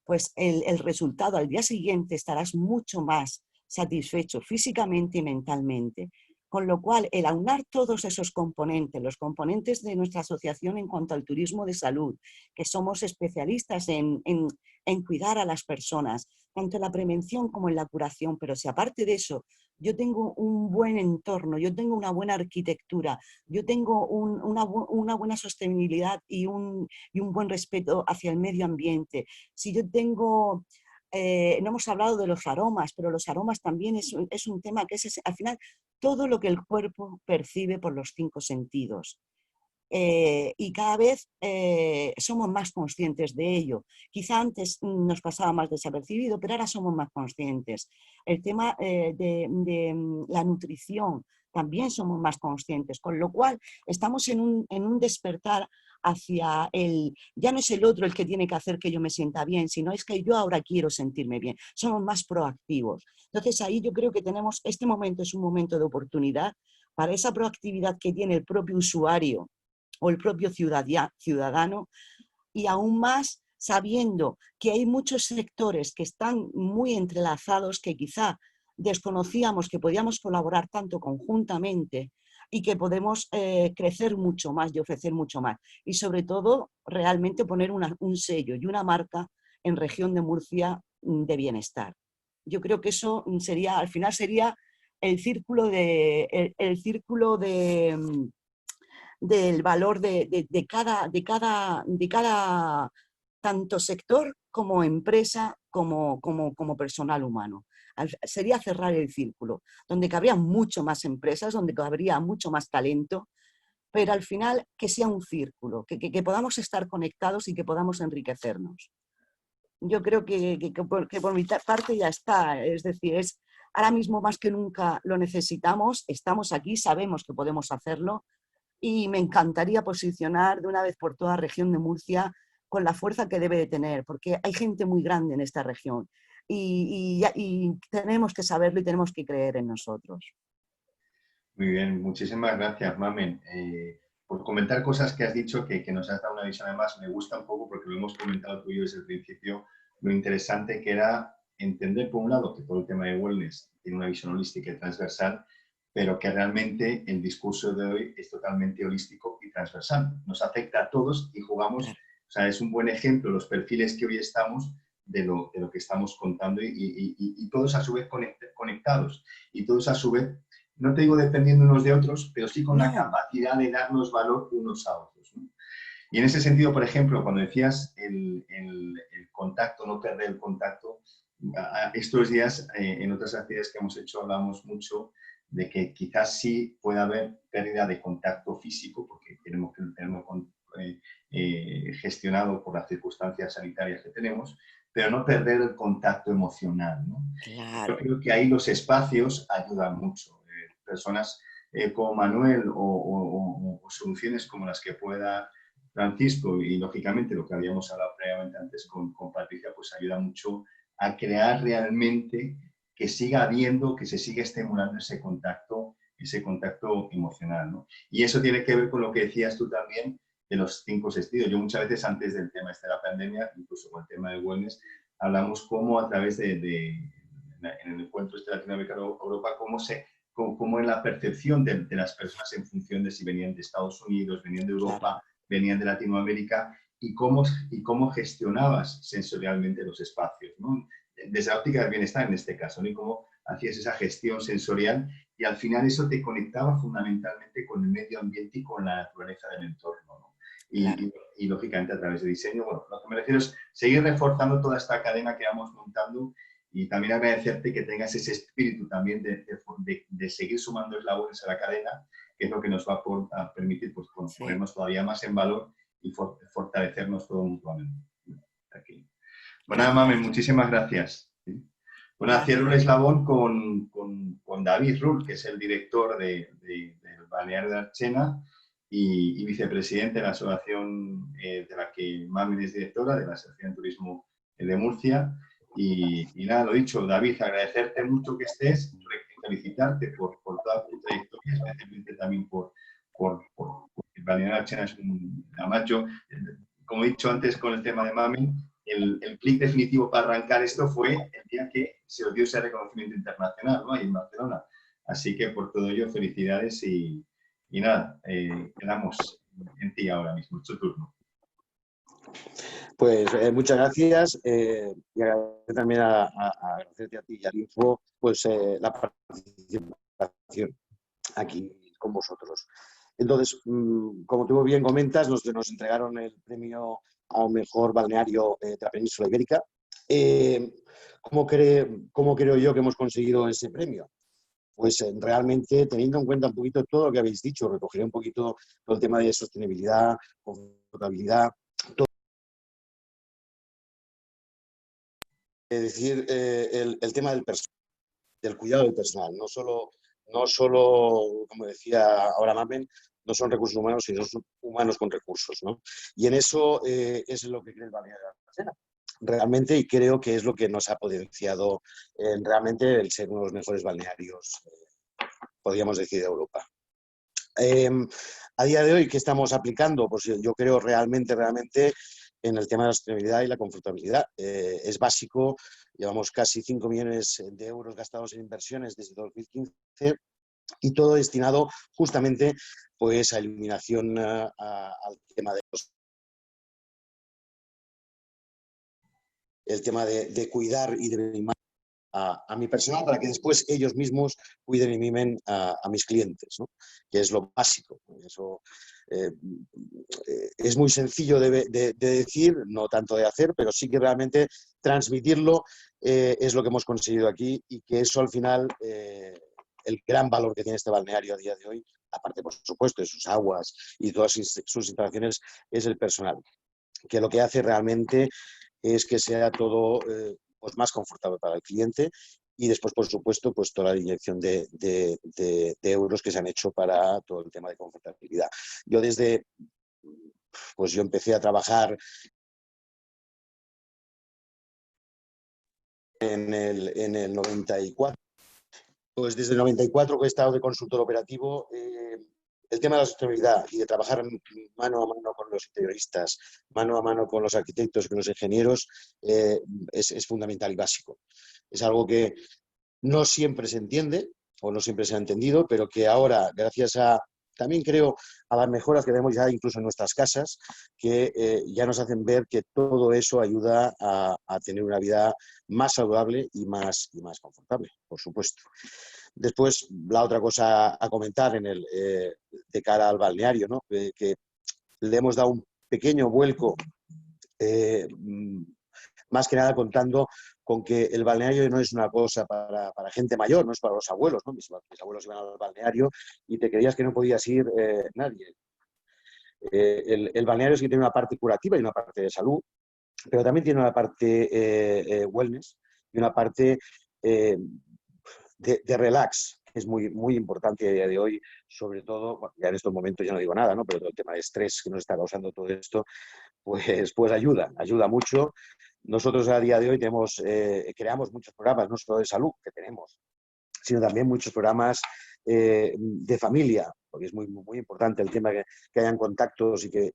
pues el resultado al día siguiente estarás mucho más satisfecho físicamente y mentalmente. Con lo cual, el aunar todos esos componentes, los componentes de nuestra asociación en cuanto al turismo de salud, que somos especialistas en cuidar a las personas, tanto en la prevención como en la curación, pero si aparte de eso yo tengo un buen entorno, yo tengo una buena arquitectura, yo tengo una buena sostenibilidad y un buen respeto hacia el medio ambiente, si yo tengo... no hemos hablado de los aromas, pero los aromas también es un tema que es al final todo lo que el cuerpo percibe por los 5 sentidos. Y cada vez somos más conscientes de ello. Quizá antes nos pasaba más desapercibido, pero ahora somos más conscientes. El tema de la nutrición también somos más conscientes, con lo cual estamos en un despertar hacia ya no es el otro el que tiene que hacer que yo me sienta bien, sino es que yo ahora quiero sentirme bien. Somos más proactivos. Entonces ahí yo creo que este momento es un momento de oportunidad para esa proactividad que tiene el propio usuario o el propio ciudadano, y aún más sabiendo que hay muchos sectores que están muy entrelazados, que quizá desconocíamos que podíamos colaborar tanto conjuntamente y que podemos crecer mucho más y ofrecer mucho más. Y sobre todo, realmente poner un sello y una marca en Región de Murcia de bienestar. Yo creo que eso sería, al final sería el círculo del valor de cada tanto sector como empresa como personal humano. Sería cerrar el círculo, donde cabrían mucho más empresas, donde cabría mucho más talento, pero al final que sea un círculo, que podamos estar conectados y que podamos enriquecernos. Yo creo que por mi parte ya está, es decir, ahora mismo más que nunca lo necesitamos, estamos aquí, sabemos que podemos hacerlo, y me encantaría posicionar de una vez por toda Región de Murcia con la fuerza que debe de tener, porque hay gente muy grande en esta región y tenemos que saberlo y tenemos que creer en nosotros. Muy bien, muchísimas gracias, Mamen. Por comentar cosas que has dicho que nos has dado una visión, además me gusta un poco porque lo hemos comentado tú y yo desde el principio, lo interesante que era entender por un lado que todo el tema de wellness tiene una visión holística y transversal, pero que realmente el discurso de hoy es totalmente holístico y transversal. Nos afecta a todos y jugamos, o sea, es un buen ejemplo los perfiles que hoy estamos de lo que estamos contando y todos a su vez conectados y todos a su vez, no te digo dependiendo unos de otros, pero sí con la capacidad de darnos valor unos a otros, ¿no? Y en ese sentido, por ejemplo, cuando decías el contacto, no perder el contacto, estos días en otras actividades que hemos hecho hablamos mucho de que quizás sí pueda haber pérdida de contacto físico, porque tenemos que tenerlo gestionado por las circunstancias sanitarias que tenemos, pero no perder el contacto emocional, ¿no? Claro. Yo creo que ahí los espacios ayudan mucho. Personas como Manuel o soluciones como las que pueda Francisco y, lógicamente, lo que habíamos hablado previamente antes con Patricia, pues ayuda mucho a crear realmente que siga habiendo, que se siga estimulando ese contacto emocional, ¿no? Y eso tiene que ver con lo que decías tú también de los 5 sentidos. Yo muchas veces antes del tema de la pandemia, incluso con el tema del wellness, hablamos cómo a través en el encuentro Latinoamérica-Europa, cómo en la percepción de las personas en función de si venían de Estados Unidos, venían de Europa, venían de Latinoamérica, y cómo gestionabas sensorialmente los espacios, ¿no? Desde la óptica del bienestar en este caso, ¿no? Y cómo hacías esa gestión sensorial y al final eso te conectaba fundamentalmente con el medio ambiente y con la naturaleza del entorno, ¿no? Y lógicamente a través de diseño, bueno, lo que me refiero es seguir reforzando toda esta cadena que vamos montando y también agradecerte que tengas ese espíritu también de seguir sumando eslabones a la cadena, que es lo que nos va a permitir pues, ponernos todavía más en valor y fortalecernos todos mutuamente. Aquí. Bueno, nada, Mamen, muchísimas gracias. Bueno, cierro el eslabón con David Rull, que es el director del Balneario de Archena y vicepresidente de la asociación de la que Mamen es directora, de la Asociación de Turismo de Murcia. Y nada, lo dicho, David, agradecerte mucho que estés, felicitarte por toda tu trayectoria, especialmente también por el Balneario de Archena. Además, yo, como he dicho antes con el tema de Mamen, el clic definitivo para arrancar esto fue el día que se os dio ese reconocimiento internacional, ¿no? Ahí en Barcelona. Así que por todo ello, felicidades y nada, quedamos en ti ahora mismo, es tu turno. Pues muchas gracias y agradecer también agradecerte a ti y al Info pues, la participación aquí con vosotros. Entonces, como tú bien comentas, nos entregaron el premio al mejor balneario de la península ibérica. ¿Cómo creo yo que hemos conseguido ese premio? Pues realmente teniendo en cuenta un poquito todo lo que habéis dicho, recogeré un poquito todo el tema de sostenibilidad, confortabilidad, todo. Es decir, el tema del cuidado del personal, no solo, como decía ahora Mamen, no son recursos humanos, sino son humanos con recursos, ¿no? Y en eso es lo que cree el balneario de Cartagena, realmente, y creo que es lo que nos ha potenciado realmente el ser uno de los mejores balnearios, podríamos decir, de Europa. A día de hoy, ¿qué estamos aplicando? Pues yo creo realmente en el tema de la sostenibilidad y la confortabilidad. Es básico, llevamos casi 5 millones de euros gastados en inversiones desde 2015 y todo destinado justamente pues, a eliminación al tema de el tema de cuidar y de mimar a mi personal para que después ellos mismos cuiden y mimen a mis clientes, ¿no? Que es lo básico. Eso es muy sencillo de decir, no tanto de hacer, pero sí que realmente transmitirlo es lo que hemos conseguido aquí y que eso al final, el gran valor que tiene este balneario a día de hoy, aparte por supuesto de sus aguas y todas sus instalaciones, es el personal, que lo que hace realmente es que sea todo pues más confortable para el cliente y después, por supuesto, pues toda la inyección de euros que se han hecho para todo el tema de confortabilidad. Yo empecé a trabajar en el 94. Pues desde el 94 que he estado de consultor operativo, el tema de la sostenibilidad y de trabajar mano a mano con los interioristas, mano a mano con los arquitectos y con los ingenieros, es fundamental y básico. Es algo que no siempre se entiende o no siempre se ha entendido, pero que ahora, gracias a, también creo, a las mejoras que vemos ya incluso en nuestras casas, que ya nos hacen ver que todo eso ayuda a tener una vida más saludable y más confortable, por supuesto. Después, la otra cosa a comentar de cara al balneario, ¿no? Que le hemos dado un pequeño vuelco, más que nada contando con que el balneario no es una cosa para gente mayor, no es para los abuelos, ¿no? Mis abuelos iban al balneario y te creías que no podías ir nadie. El balneario sí que tiene una parte curativa y una parte de salud, pero también tiene una parte wellness y una parte de relax, que es muy importante a día de hoy, sobre todo, bueno, ya en estos momentos ya no digo nada, ¿no? Pero todo el tema de estrés que nos está causando todo esto, pues ayuda mucho. Nosotros a día de hoy creamos muchos programas, no solo de salud que tenemos, sino también muchos programas de familia, porque es muy importante el tema que hayan contactos y que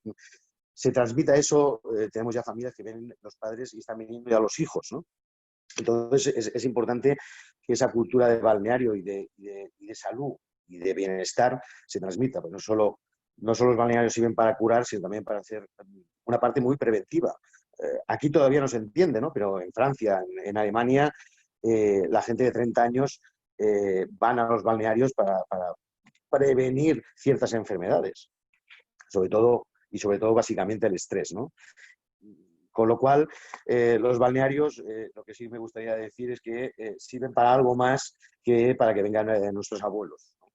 se transmita eso. Tenemos ya familias que vienen los padres y están viniendo ya los hijos, ¿no? Entonces es importante que esa cultura de balneario y de salud y de bienestar se transmita, porque no solo los balnearios sirven para curar, sino también para hacer una parte muy preventiva. Aquí todavía no se entiende, ¿no? Pero en Francia, en Alemania, la gente de 30 años van a los balnearios para prevenir ciertas enfermedades, sobre todo básicamente el estrés, ¿no? Con lo cual, los balnearios, lo que sí me gustaría decir es que sirven para algo más que para que vengan nuestros abuelos, ¿no?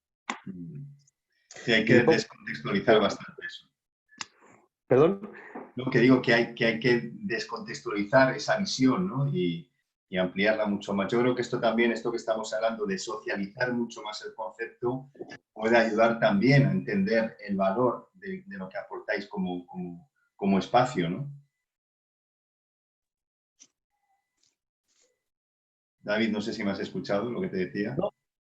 Sí, hay que descontextualizar bastante eso. ¿Perdón? Lo que digo que hay que descontextualizar esa visión, ¿no? Y ampliarla mucho más. Yo creo que esto que estamos hablando de socializar mucho más el concepto, puede ayudar también a entender el valor de lo que aportáis como espacio, ¿no? David, no sé si me has escuchado lo que te decía.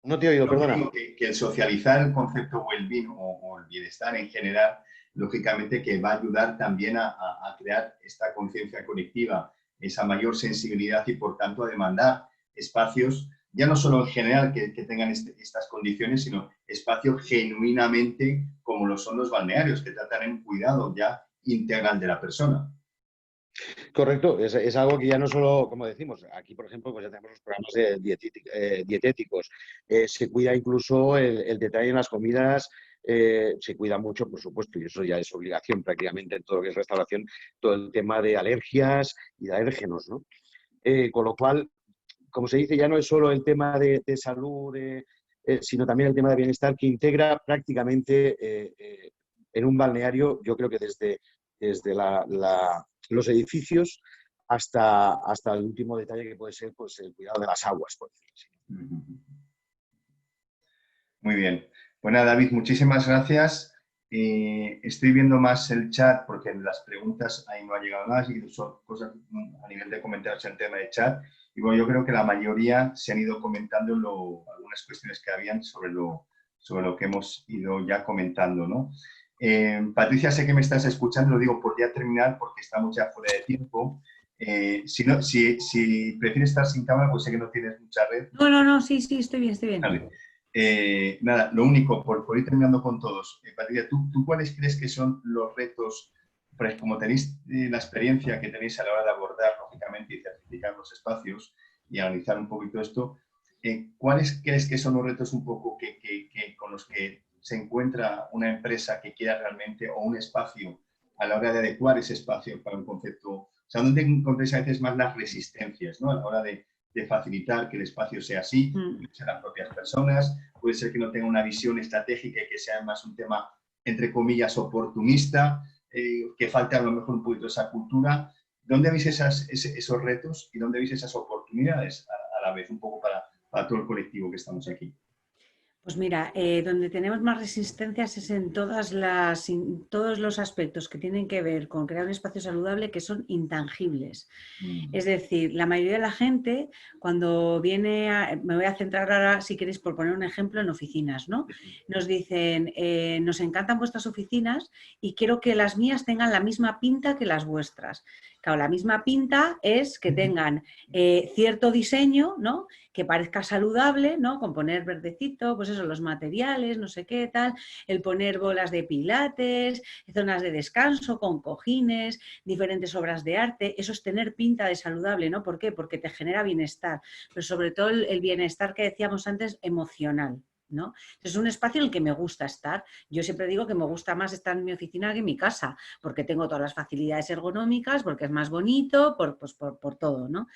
No te he oído, perdona. Digo que el socializar el concepto well-being o el bienestar en general, lógicamente que va a ayudar también a crear esta conciencia colectiva, esa mayor sensibilidad y, por tanto, a demandar espacios ya no solo en general que tengan estas condiciones, sino espacios genuinamente como lo son los balnearios, que tratan en un cuidado ya integral de la persona. Correcto, es algo que ya no solo, como decimos, aquí por ejemplo pues ya tenemos los programas dietéticos, se cuida incluso el detalle en las comidas, se cuida mucho, por supuesto, y eso ya es obligación prácticamente en todo lo que es restauración, todo el tema de alergias y de alérgenos, ¿no? Con lo cual, como se dice, ya no es solo el tema de salud, sino también el tema de bienestar que integra prácticamente en un balneario, yo creo que desde los edificios hasta el último detalle que puede ser pues, el cuidado de las aguas, por decirlo así. Muy bien. Bueno, David, muchísimas gracias. Estoy viendo más el chat porque en las preguntas ahí no ha llegado nada, así que son cosas a nivel de comentarios en tema de chat. Y bueno, yo creo que la mayoría se han ido comentando algunas cuestiones que habían sobre lo que hemos ido ya comentando, ¿no? Patricia, sé que me estás escuchando, lo digo por ya terminar porque estamos ya fuera de tiempo. Si prefieres estar sin cámara, pues sé que no tienes mucha red. No, sí, estoy bien. Vale. Nada, lo único, por ir terminando con todos, Patricia, ¿tú cuáles crees que son los retos, pues como tenéis la experiencia que tenéis a la hora de abordar, lógicamente, y certificar los espacios y analizar un poquito esto, ¿cuáles crees que son los retos un poco con los que se encuentra una empresa que quiera realmente, o un espacio, a la hora de adecuar ese espacio para un concepto? O sea, ¿dónde encontráis a veces más las resistencias, ¿no? A la hora de facilitar que el espacio sea así, puede ser las propias personas, puede ser que no tenga una visión estratégica y que sea más un tema, entre comillas, oportunista, que falte a lo mejor un poquito esa cultura. ¿Dónde veis esos retos y dónde veis esas oportunidades a la vez, un poco para todo el colectivo que estamos aquí? Pues mira, donde tenemos más resistencias es en todos los aspectos que tienen que ver con crear un espacio saludable que son intangibles. Es decir, la mayoría de la gente cuando viene, me voy a centrar ahora, si queréis, por poner un ejemplo, en oficinas, ¿no? Nos dicen, nos encantan vuestras oficinas y quiero que las mías tengan la misma pinta que las vuestras. Claro, la misma pinta es que tengan cierto diseño, ¿no? Que parezca saludable, ¿no? Con poner verdecito, pues eso, los materiales, no sé qué tal, el poner bolas de pilates, zonas de descanso con cojines, diferentes obras de arte, eso es tener pinta de saludable, ¿no? ¿Por qué? Porque te genera bienestar, pero sobre todo el bienestar que decíamos antes, emocional, ¿no? Es un espacio en el que me gusta estar. Yo siempre digo que me gusta más estar en mi oficina que en mi casa, porque tengo todas las facilidades ergonómicas, porque es más bonito, por todo, ¿no?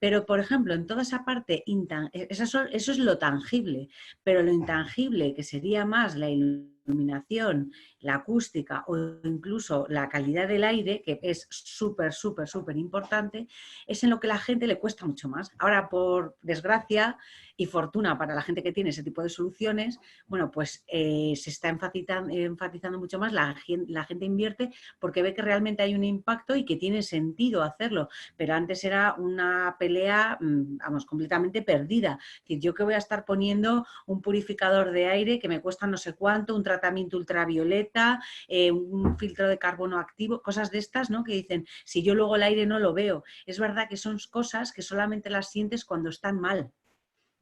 Pero, por ejemplo, en toda esa parte, eso es lo tangible, pero lo intangible, que sería más la iluminación, la acústica o incluso la calidad del aire, que es súper importante, es en lo que a la gente le cuesta mucho más. Ahora, por desgracia y fortuna para la gente que tiene ese tipo de soluciones, bueno, pues se está enfatizando mucho más, la gente invierte porque ve que realmente hay un impacto y que tiene sentido hacerlo, pero antes era una pelea, vamos, completamente perdida. Es decir, yo que voy a estar poniendo un purificador de aire que me cuesta no sé cuánto, un tratamiento ultravioleta, un filtro de carbono activo, cosas de estas, ¿no? Que dicen, si yo luego el aire no lo veo. Es verdad que son cosas que solamente las sientes cuando están mal,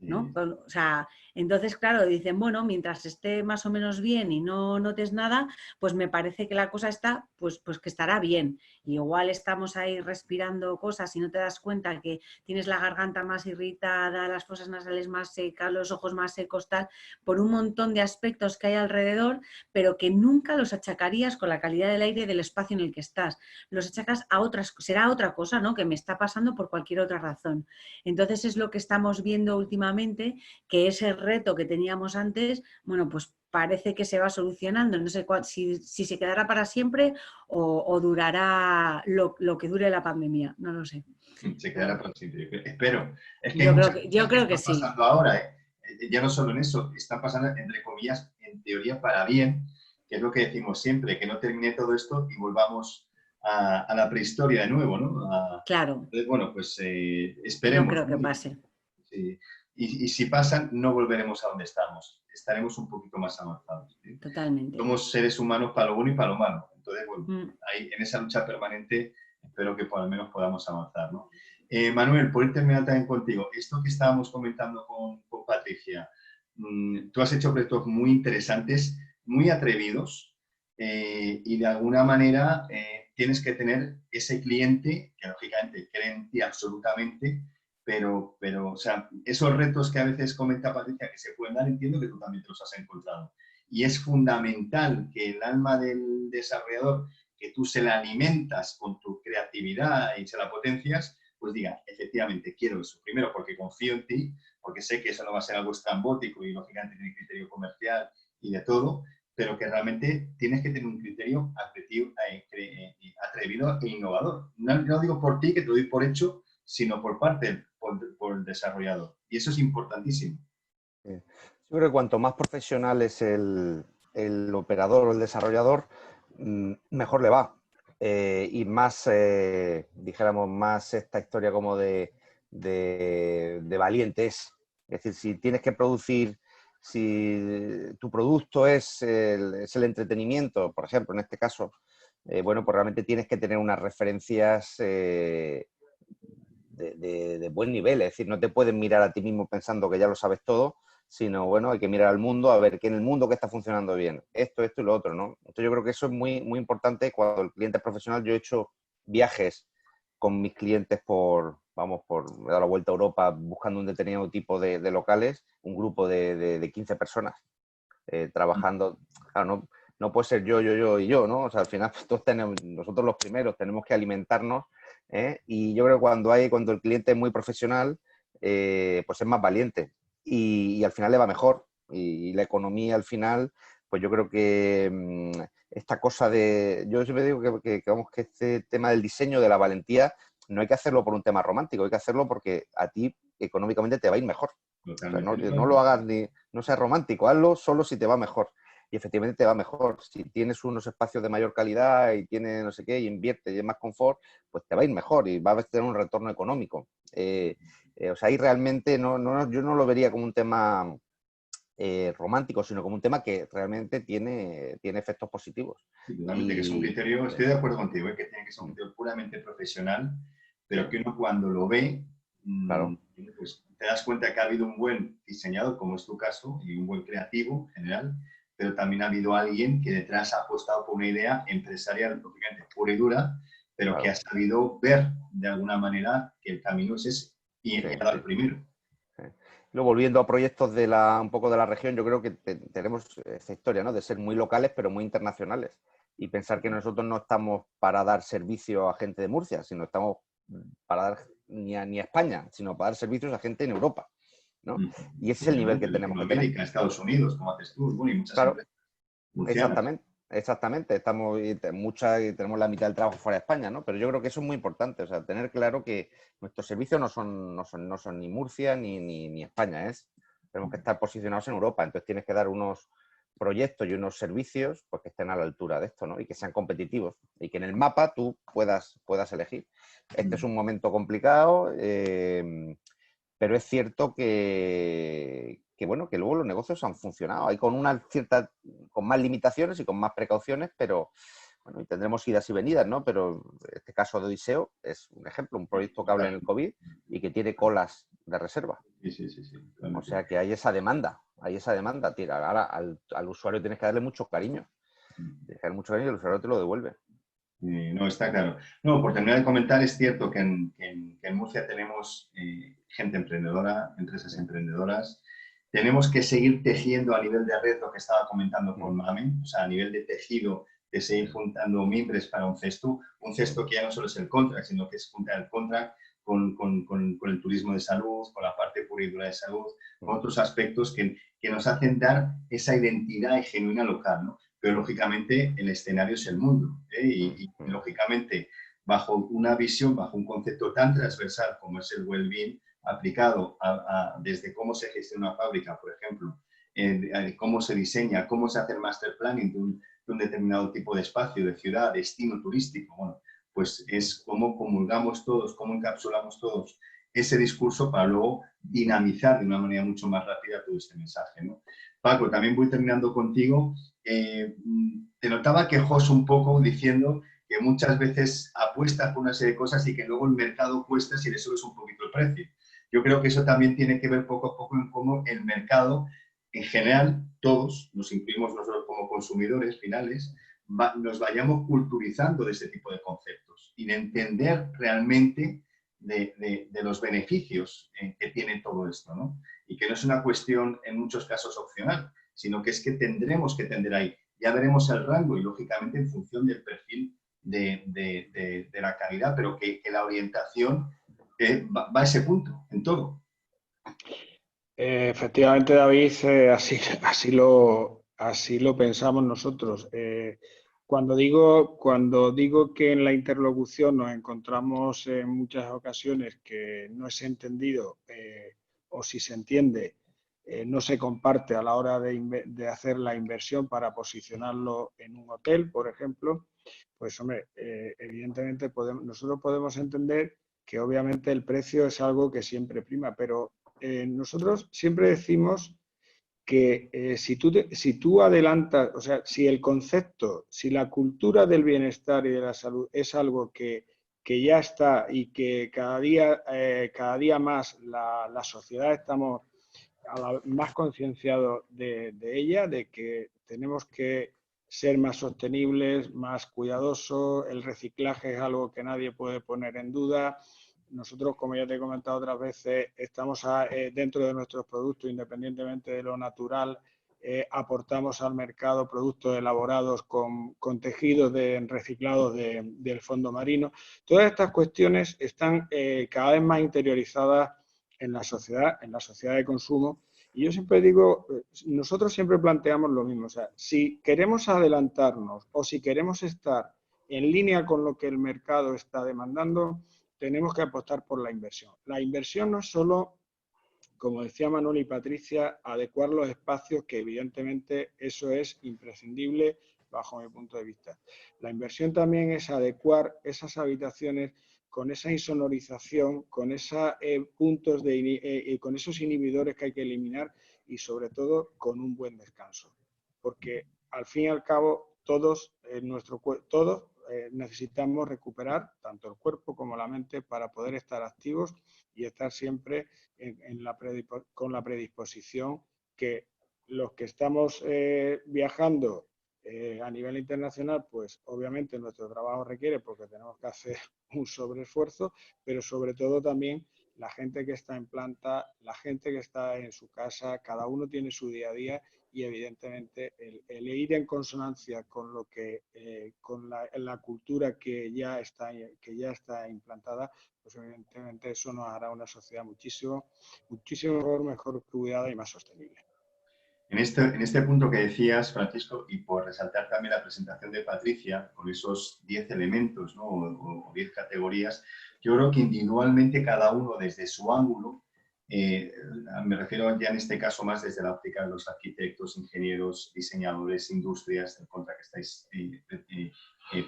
¿no? O sea, entonces, claro, dicen, bueno, mientras esté más o menos bien y no notes nada, pues me parece que la cosa está, pues que estará bien. Y igual estamos ahí respirando cosas y no te das cuenta que tienes la garganta más irritada, las fosas nasales más secas, los ojos más secos, tal, por un montón de aspectos que hay alrededor, pero que nunca los achacarías con la calidad del aire del espacio en el que estás. Los achacas a otras, será otra cosa, ¿no? Que me está pasando por cualquier otra razón. Entonces es lo que estamos viendo últimamente, que ese reto que teníamos antes, bueno, pues parece que se va solucionando. No sé si se quedará para siempre o durará lo que dure la pandemia, no lo sé. Se quedará para siempre, espero. Es que yo creo que sí. Está pasando ahora, ya no solo en eso, está pasando, entre comillas, en teoría para bien, que es lo que decimos siempre, que no termine todo esto y volvamos a la prehistoria de nuevo, ¿no? Claro. Entonces, bueno, pues esperemos. No creo que pase. Sí. Y si pasan, no volveremos a donde estamos. Estaremos un poquito más avanzados, ¿sí? Totalmente. Somos seres humanos para lo bueno y para lo malo. Entonces, bueno, ahí, en esa lucha permanente, espero que por lo menos podamos avanzar, ¿no? Manuel, por ir terminando también contigo, esto que estábamos comentando con Patricia, tú has hecho proyectos muy interesantes, muy atrevidos, y de alguna manera tienes que tener ese cliente que lógicamente cree en ti absolutamente, pero o sea, esos retos que a veces comenta Patricia que se pueden dar, entiendo que tú también te los has encontrado. Y es fundamental que el alma del desarrollador, que tú se la alimentas con tu creatividad y se la potencias, pues diga, efectivamente, quiero eso. Primero, porque confío en ti, porque sé que eso no va a ser algo estrambótico y lógicamente tiene criterio comercial y de todo, pero que realmente tienes que tener un criterio atrevido e innovador. No digo por ti, que te lo doy por hecho, sino por parte, por el desarrollador. Y eso es importantísimo. Yo creo que cuanto más profesional es el operador o el desarrollador, mejor le va. Y más, dijéramos, más esta historia como de valiente es. Es decir, si tienes que producir, si tu producto es el entretenimiento, por ejemplo, en este caso, bueno, pues realmente tienes que tener unas referencias de buen nivel. Es decir, no te puedes mirar a ti mismo pensando que ya lo sabes todo, sino, bueno, hay que mirar al mundo, a ver qué en el mundo que está funcionando bien. Esto y lo otro, ¿no? Entonces yo creo que eso es muy, muy importante cuando el cliente es profesional. Yo he hecho viajes con mis clientes me he dado la vuelta a Europa buscando un determinado tipo de locales, un grupo de 15 personas trabajando. Claro, no puede ser yo y yo, ¿no? O sea, al final nosotros los primeros tenemos que alimentarnos, y yo creo que cuando el cliente es muy profesional, pues es más valiente y al final le va mejor. Y la economía al final, pues yo creo que esta cosa yo siempre digo que este tema del diseño, de la valentía, no hay que hacerlo por un tema romántico, hay que hacerlo porque a ti económicamente te va a ir mejor. O sea, no lo hagas no seas romántico, hazlo solo si te va mejor. Y efectivamente te va mejor. Si tienes unos espacios de mayor calidad y tienes no sé qué, y inviertes y es más confort, pues te va a ir mejor y vas a tener un retorno económico. O sea, ahí realmente yo no lo vería como un tema romántico, sino como un tema que realmente tiene efectos positivos. Sí, totalmente, que es un criterio, estoy de acuerdo contigo, que tiene que ser un criterio puramente profesional, pero que uno cuando lo ve, claro, pues te das cuenta que ha habido un buen diseñador, como es tu caso, y un buen creativo en general, pero también ha habido alguien que detrás ha apostado por una idea empresarial, lógicamente pura y dura, pero claro, que ha sabido ver de alguna manera que el camino es ese, y ha dado el primero. Luego, volviendo a proyectos un poco de la región, yo creo que tenemos esta historia, ¿no?, de ser muy locales, pero muy internacionales. Y pensar que nosotros no estamos para dar servicio a gente de Murcia, sino estamos para dar ni a España, sino para dar servicios a gente en Europa, ¿no? Y ese es el nivel que tenemos que tener. América, Estados Unidos, como haces tú, bueno, y muchas empresas murcianas. Exactamente. Tenemos la mitad del trabajo fuera de España, ¿no? Pero yo creo que eso es muy importante, o sea, tener claro que nuestros servicios no son ni Murcia ni España, tenemos que estar posicionados en Europa. Entonces tienes que dar unos proyectos y unos servicios pues que estén a la altura de esto, ¿no? Y que sean competitivos y que en el mapa tú puedas elegir. Este es un momento complicado, pero es cierto que bueno, que luego los negocios han funcionado. Hay con más limitaciones y con más precauciones, pero bueno, y tendremos idas y venidas, ¿no? Pero este caso de Odiseo es un ejemplo, un proyecto que habla en el COVID y que tiene colas de reserva. Sí. O sea que hay esa demanda. Ahora al usuario tienes que darle mucho cariño. Tienes que darle mucho cariño y el usuario te lo devuelve. No, está claro. No, por terminar de comentar, es cierto que en Murcia tenemos gente emprendedora, empresas emprendedoras. Tenemos que seguir tejiendo a nivel de red lo que estaba comentando con Mamen, o sea, a nivel de tejido, de seguir juntando mimbres para un cesto que ya no solo es el contract, sino que es juntar el contract con el turismo de salud, con la parte pura y dura de salud, con otros aspectos que nos hacen dar esa identidad genuina local, ¿no? Pero lógicamente el escenario es el mundo, y lógicamente bajo una visión, bajo un concepto tan transversal como es el well-being, aplicado desde cómo se gestiona una fábrica, por ejemplo, cómo se diseña, cómo se hace el master planning de un determinado tipo de espacio, de ciudad, destino turístico. Bueno, pues es cómo comulgamos todos, cómo encapsulamos todos ese discurso para luego dinamizar de una manera mucho más rápida todo este mensaje, ¿no? Paco, también voy terminando contigo. Te notaba quejoso un poco diciendo que muchas veces apuestas por una serie de cosas y que luego el mercado cuesta si le subes un poquito el precio. Yo creo que eso también tiene que ver poco a poco en cómo el mercado, en general, todos, nos incluimos nosotros como consumidores finales, nos vayamos culturizando de ese tipo de conceptos y de entender realmente de los beneficios que tiene todo esto, ¿no? Y que no es una cuestión, en muchos casos, opcional, sino que es que tendremos que tender ahí. Ya veremos el rango y, lógicamente, en función del perfil de la calidad, pero que la orientación va a ese punto, en todo. Efectivamente, David, así lo pensamos nosotros. Cuando digo que en la interlocución nos encontramos en muchas ocasiones que no es entendido o si se entiende, no se comparte a la hora de hacer la inversión para posicionarlo en un hotel, por ejemplo, pues hombre, evidentemente nosotros podemos entender que obviamente el precio es algo que siempre prima, pero nosotros siempre decimos que si tú adelantas, o sea, si el concepto, si la cultura del bienestar y de la salud es algo que ya está y que cada día más la sociedad estamos más concienciados de ella, de que tenemos que ser más sostenibles, más cuidadosos, el reciclaje es algo que nadie puede poner en duda. Nosotros, como ya te he comentado otras veces, estamos dentro de nuestros productos, independientemente de lo natural, aportamos al mercado productos elaborados con tejidos reciclados del fondo marino. Todas estas cuestiones están cada vez más interiorizadas en la sociedad de consumo. Y yo siempre digo, nosotros siempre planteamos lo mismo. O sea, si queremos adelantarnos o si queremos estar en línea con lo que el mercado está demandando, tenemos que apostar por la inversión. La inversión no es solo, como decía Manuel y Patricia, adecuar los espacios, que evidentemente eso es imprescindible bajo mi punto de vista. La inversión también es adecuar esas habitaciones con esa insonorización, con esos puntos con esos inhibidores que hay que eliminar y sobre todo con un buen descanso. Porque al fin y al cabo todos necesitamos recuperar tanto el cuerpo como la mente para poder estar activos y estar siempre con la predisposición que los que estamos viajando a nivel internacional, pues obviamente nuestro trabajo requiere porque tenemos que hacer un sobreesfuerzo, pero sobre todo también la gente que está en planta, la gente que está en su casa, cada uno tiene su día a día y evidentemente el ir en consonancia con lo que con la cultura que ya está implantada, pues evidentemente eso nos hará una sociedad muchísimo mejor cuidada y más sostenible. En este punto que decías, Francisco, y por resaltar también la presentación de Patricia, con esos 10 elementos, ¿no? o 10 categorías, yo creo que individualmente cada uno desde su ángulo, me refiero ya en este caso más desde la óptica de los arquitectos, ingenieros, diseñadores, industrias, contra que estáis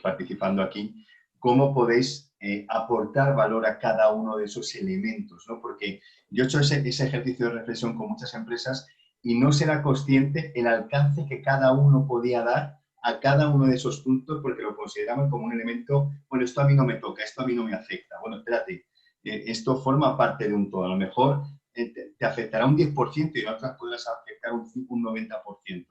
participando aquí, cómo podéis aportar valor a cada uno de esos elementos, ¿no? Porque yo he hecho ese ejercicio de reflexión con muchas empresas y no será consciente el alcance que cada uno podía dar a cada uno de esos puntos porque lo consideraban como un elemento, bueno, esto a mí no me toca, esto a mí no me afecta. Bueno, espérate, esto forma parte de un todo. A lo mejor te afectará un 10% y en otras podrás afectar un 90%.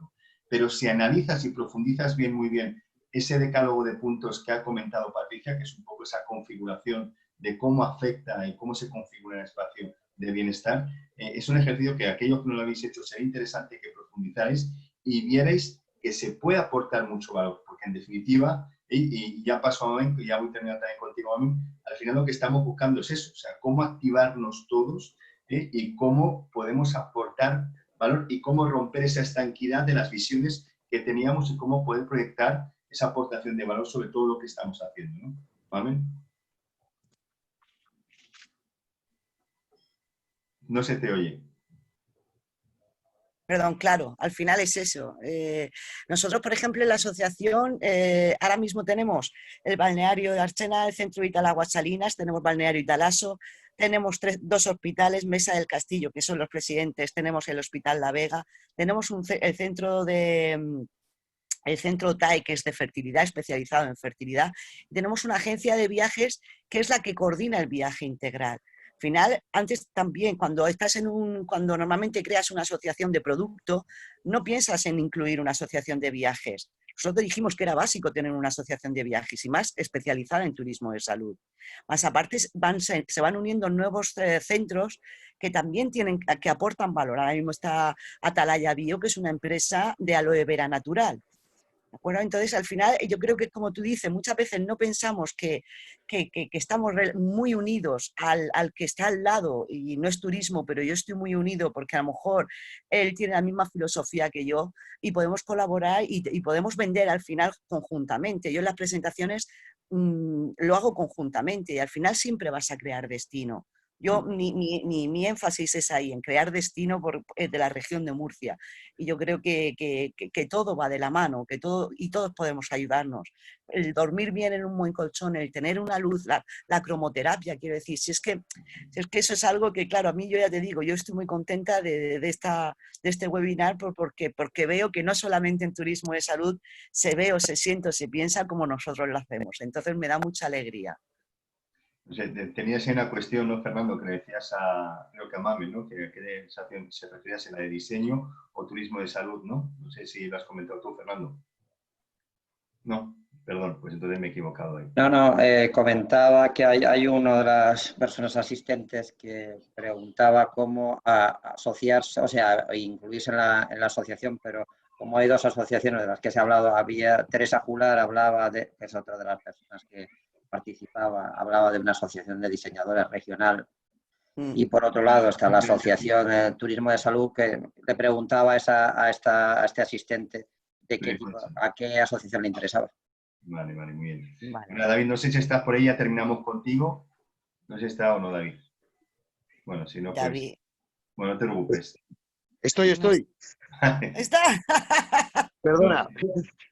Pero si analizas y profundizas bien, muy bien, ese decálogo de puntos que ha comentado Patricia, que es un poco esa configuración de cómo afecta y cómo se configura el espacio de bienestar, es un ejercicio que aquellos que no lo habéis hecho sería interesante que profundizáis y vierais que se puede aportar mucho valor, porque en definitiva, y ya paso a momento, y ya voy a terminar también contigo, al final lo que estamos buscando es eso, o sea, cómo activarnos todos y cómo podemos aportar valor y cómo romper esa estanquidad de las visiones que teníamos y cómo poder proyectar esa aportación de valor sobre todo lo que estamos haciendo, ¿no? ¿Vale? No se te oye. Perdón, claro, al final es eso. Nosotros, por ejemplo, en la asociación, ahora mismo tenemos el balneario de Archena, el centro vital Aguasalinas, tenemos balneario Italaso, tenemos 2 hospitales, Mesa del Castillo, que son los presidentes, tenemos el Hospital La Vega, tenemos el centro de el centro TAE, que es de fertilidad, especializado en fertilidad. Tenemos una agencia de viajes que es la que coordina el viaje integral. Al final, antes también, cuando normalmente creas una asociación de producto, no piensas en incluir una asociación de viajes. Nosotros dijimos que era básico tener una asociación de viajes y más especializada en turismo de salud. Más aparte, se van uniendo nuevos centros que también que aportan valor. Ahora mismo está Atalaya Bio, que es una empresa de aloe vera natural. ¿De acuerdo? Entonces, al final, yo creo que, como tú dices, muchas veces no pensamos que estamos muy unidos al que está al lado, y no es turismo, pero yo estoy muy unido porque a lo mejor él tiene la misma filosofía que yo y podemos colaborar y podemos vender al final conjuntamente. Yo en las presentaciones lo hago conjuntamente y al final siempre vas a crear destino. Yo, mi énfasis es ahí, en crear destino de la región de Murcia. Y yo creo que todo va de la mano, y todos podemos ayudarnos. El dormir bien en un buen colchón, el tener una luz, la cromoterapia, quiero decir, si es que eso es algo que, claro, a mí yo ya te digo, yo estoy muy contenta de este webinar porque veo que no solamente en turismo de salud se ve o se siente o se piensa como nosotros lo hacemos. Entonces me da mucha alegría. Tenías ahí una cuestión, ¿no, Fernando? Que le decías creo que a Mame, ¿no? Que se referías a la de diseño o turismo de salud, ¿no? No sé si lo has comentado tú, Fernando. No, perdón, pues entonces me he equivocado ahí. No, comentaba que hay una de las personas asistentes que preguntaba cómo asociarse, o sea, incluirse en la asociación, pero como hay dos asociaciones de las que se ha hablado, Teresa Jular hablaba que es otra de las personas que participaba, hablaba de una asociación de diseñadores regional, y por otro lado está la Asociación de Turismo de Salud, que le preguntaba a este asistente a qué asociación le interesaba. Vale, muy bien. Vale. Bueno, David, no sé si estás por ahí, ya terminamos contigo. No sé si está o no, David. Bueno, si no, David. pues... Bueno, no te preocupes. Estoy. ¿Está? Perdona.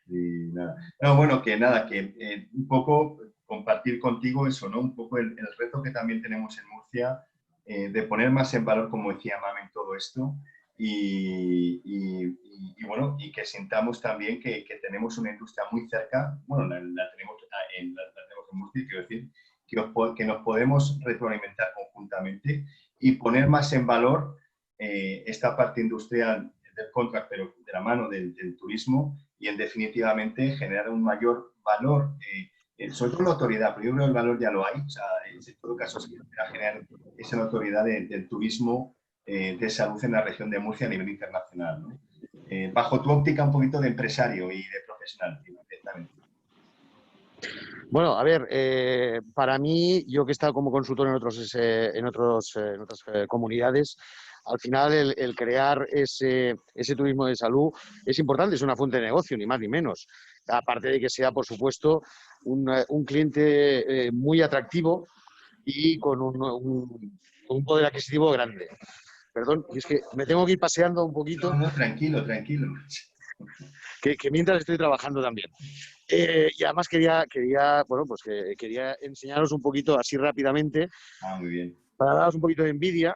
Y nada. No, bueno, que un poco compartir contigo eso, ¿no? Un poco el reto que también tenemos en Murcia, de poner más en valor, como decía Mame, en todo esto, y bueno, y que sintamos también que tenemos una industria muy cerca, bueno, la tenemos en Murcia, quiero decir, que nos podemos retroalimentar conjuntamente y poner más en valor esta parte industrial del contract, pero de la mano del turismo, y en definitivamente generar un mayor valor, sobre todo notoriedad, pero yo creo que el valor ya lo hay, o sea, en todo caso se quiere generar esa notoriedad del turismo de salud en la región de Murcia a nivel internacional, ¿no? Bajo tu óptica un poquito de empresario y de profesional, directamente. Bueno, a ver, para mí, yo que he estado como consultor en otras comunidades, al final el crear ese turismo de salud es importante, es una fuente de negocio, ni más ni menos. Aparte de que sea, por supuesto, un cliente muy atractivo y con un poder adquisitivo grande. Perdón, y es que me tengo que ir paseando un poquito. No, tranquilo. Que mientras estoy trabajando también. Y además quería enseñaros un poquito así rápidamente. Muy bien. Para daros un poquito de envidia.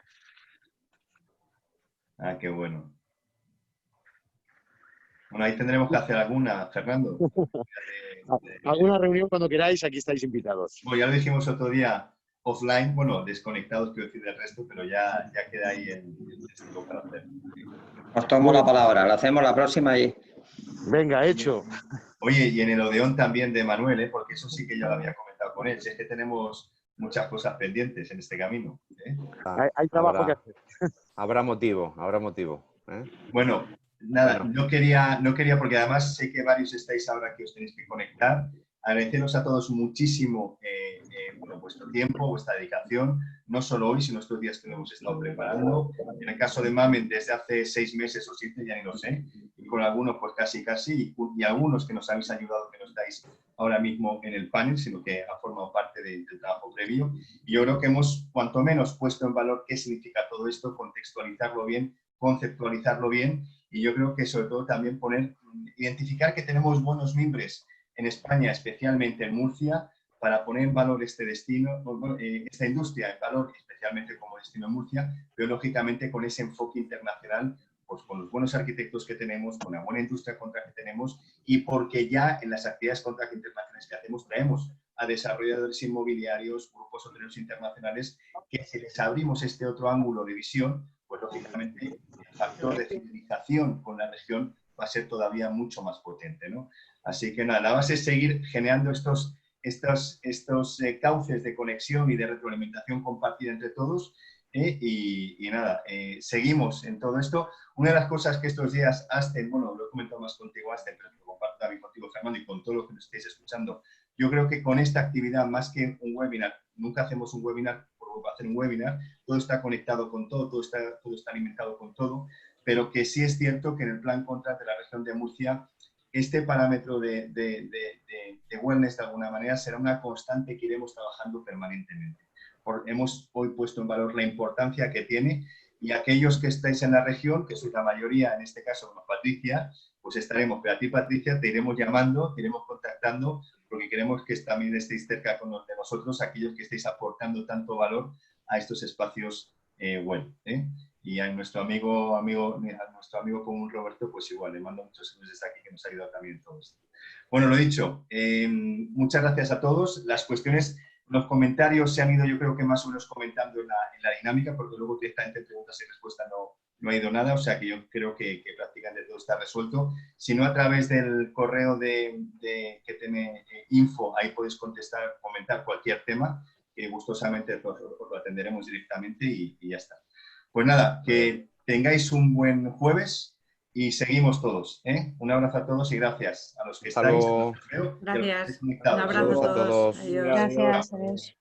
Qué bueno. Bueno, ahí tendremos que hacer alguna, Fernando. Alguna reunión cuando queráis, aquí estáis invitados. Bueno, ya lo dijimos otro día offline, bueno, desconectados, quiero decir, del resto, pero ya queda ahí el estudio para hacer. Os tomo la palabra, la hacemos la próxima y... Venga, hecho. Oye, y en el Odeón también de Manuel, porque eso sí que ya lo había comentado con él, si es que tenemos muchas cosas pendientes en este camino. Hay trabajo que hacer. Habrá motivo. Bueno, nada, no quería, porque además sé que varios estáis ahora que os tenéis que conectar. Agradeceros a todos muchísimo vuestro tiempo, vuestra dedicación, no solo hoy, sino estos días que lo hemos estado preparando. En el caso de Mamen, desde hace 6 meses o 7, ya ni lo sé, y con algunos pues casi, y algunos que nos habéis ayudado, que no estáis ahora mismo en el panel, sino que ha formado parte del trabajo previo. Y yo creo que hemos, cuanto menos, puesto en valor qué significa todo esto, contextualizarlo bien, conceptualizarlo bien, y yo creo que sobre todo también identificar que tenemos buenos mimbres en España, especialmente en Murcia, para poner en valor este destino, esta industria en valor, especialmente como destino en Murcia, pero lógicamente con ese enfoque internacional pues, con los buenos arquitectos que tenemos, con la buena industria contra que tenemos y porque ya en las actividades contra internacionales que hacemos traemos a desarrolladores inmobiliarios, grupos hoteleros internacionales, que si les abrimos este otro ángulo de visión, pues lógicamente el factor de fidelización con la región va a ser todavía mucho más potente, ¿no? Así que nada, la base es seguir generando estos cauces de conexión y de retroalimentación compartida entre todos. Y nada, seguimos en todo esto. Una de las cosas que estos días, Asten, bueno, lo he comentado más contigo, Asten, pero lo comparto también contigo, Fernando, y con todos los que nos estéis escuchando. Yo creo que con esta actividad, más que un webinar, nunca hacemos un webinar por hacer un webinar, todo está conectado con todo, todo está alimentado con todo, pero que sí es cierto que en el plan contra de la región de Murcia, este parámetro de wellness, de alguna manera, será una constante que iremos trabajando permanentemente. Hemos hoy puesto en valor la importancia que tiene y aquellos que estáis en la región, que sois la mayoría, en este caso como Patricia, pues estaremos, pero a ti, Patricia, te iremos llamando, te iremos contactando, porque queremos que también estéis cerca con de nosotros, aquellos que estéis aportando tanto valor a estos espacios web. Y a nuestro amigo común Roberto, pues igual, le mando muchos saludos desde aquí que nos ha ayudado también en todo esto. Bueno, lo dicho, muchas gracias a todos. Las cuestiones, los comentarios se han ido, yo creo que más o menos comentando en la dinámica, porque luego directamente preguntas y respuestas no ha ido nada, o sea que yo creo que prácticamente todo está resuelto. Si no, a través del correo que tiene info, ahí podéis contestar, comentar cualquier tema, que gustosamente os lo atenderemos directamente y ya está. Pues nada, que tengáis un buen jueves y seguimos todos. Un abrazo a todos y gracias a los que estáis. Gracias. Un abrazo a todos. Adiós. Gracias, adiós.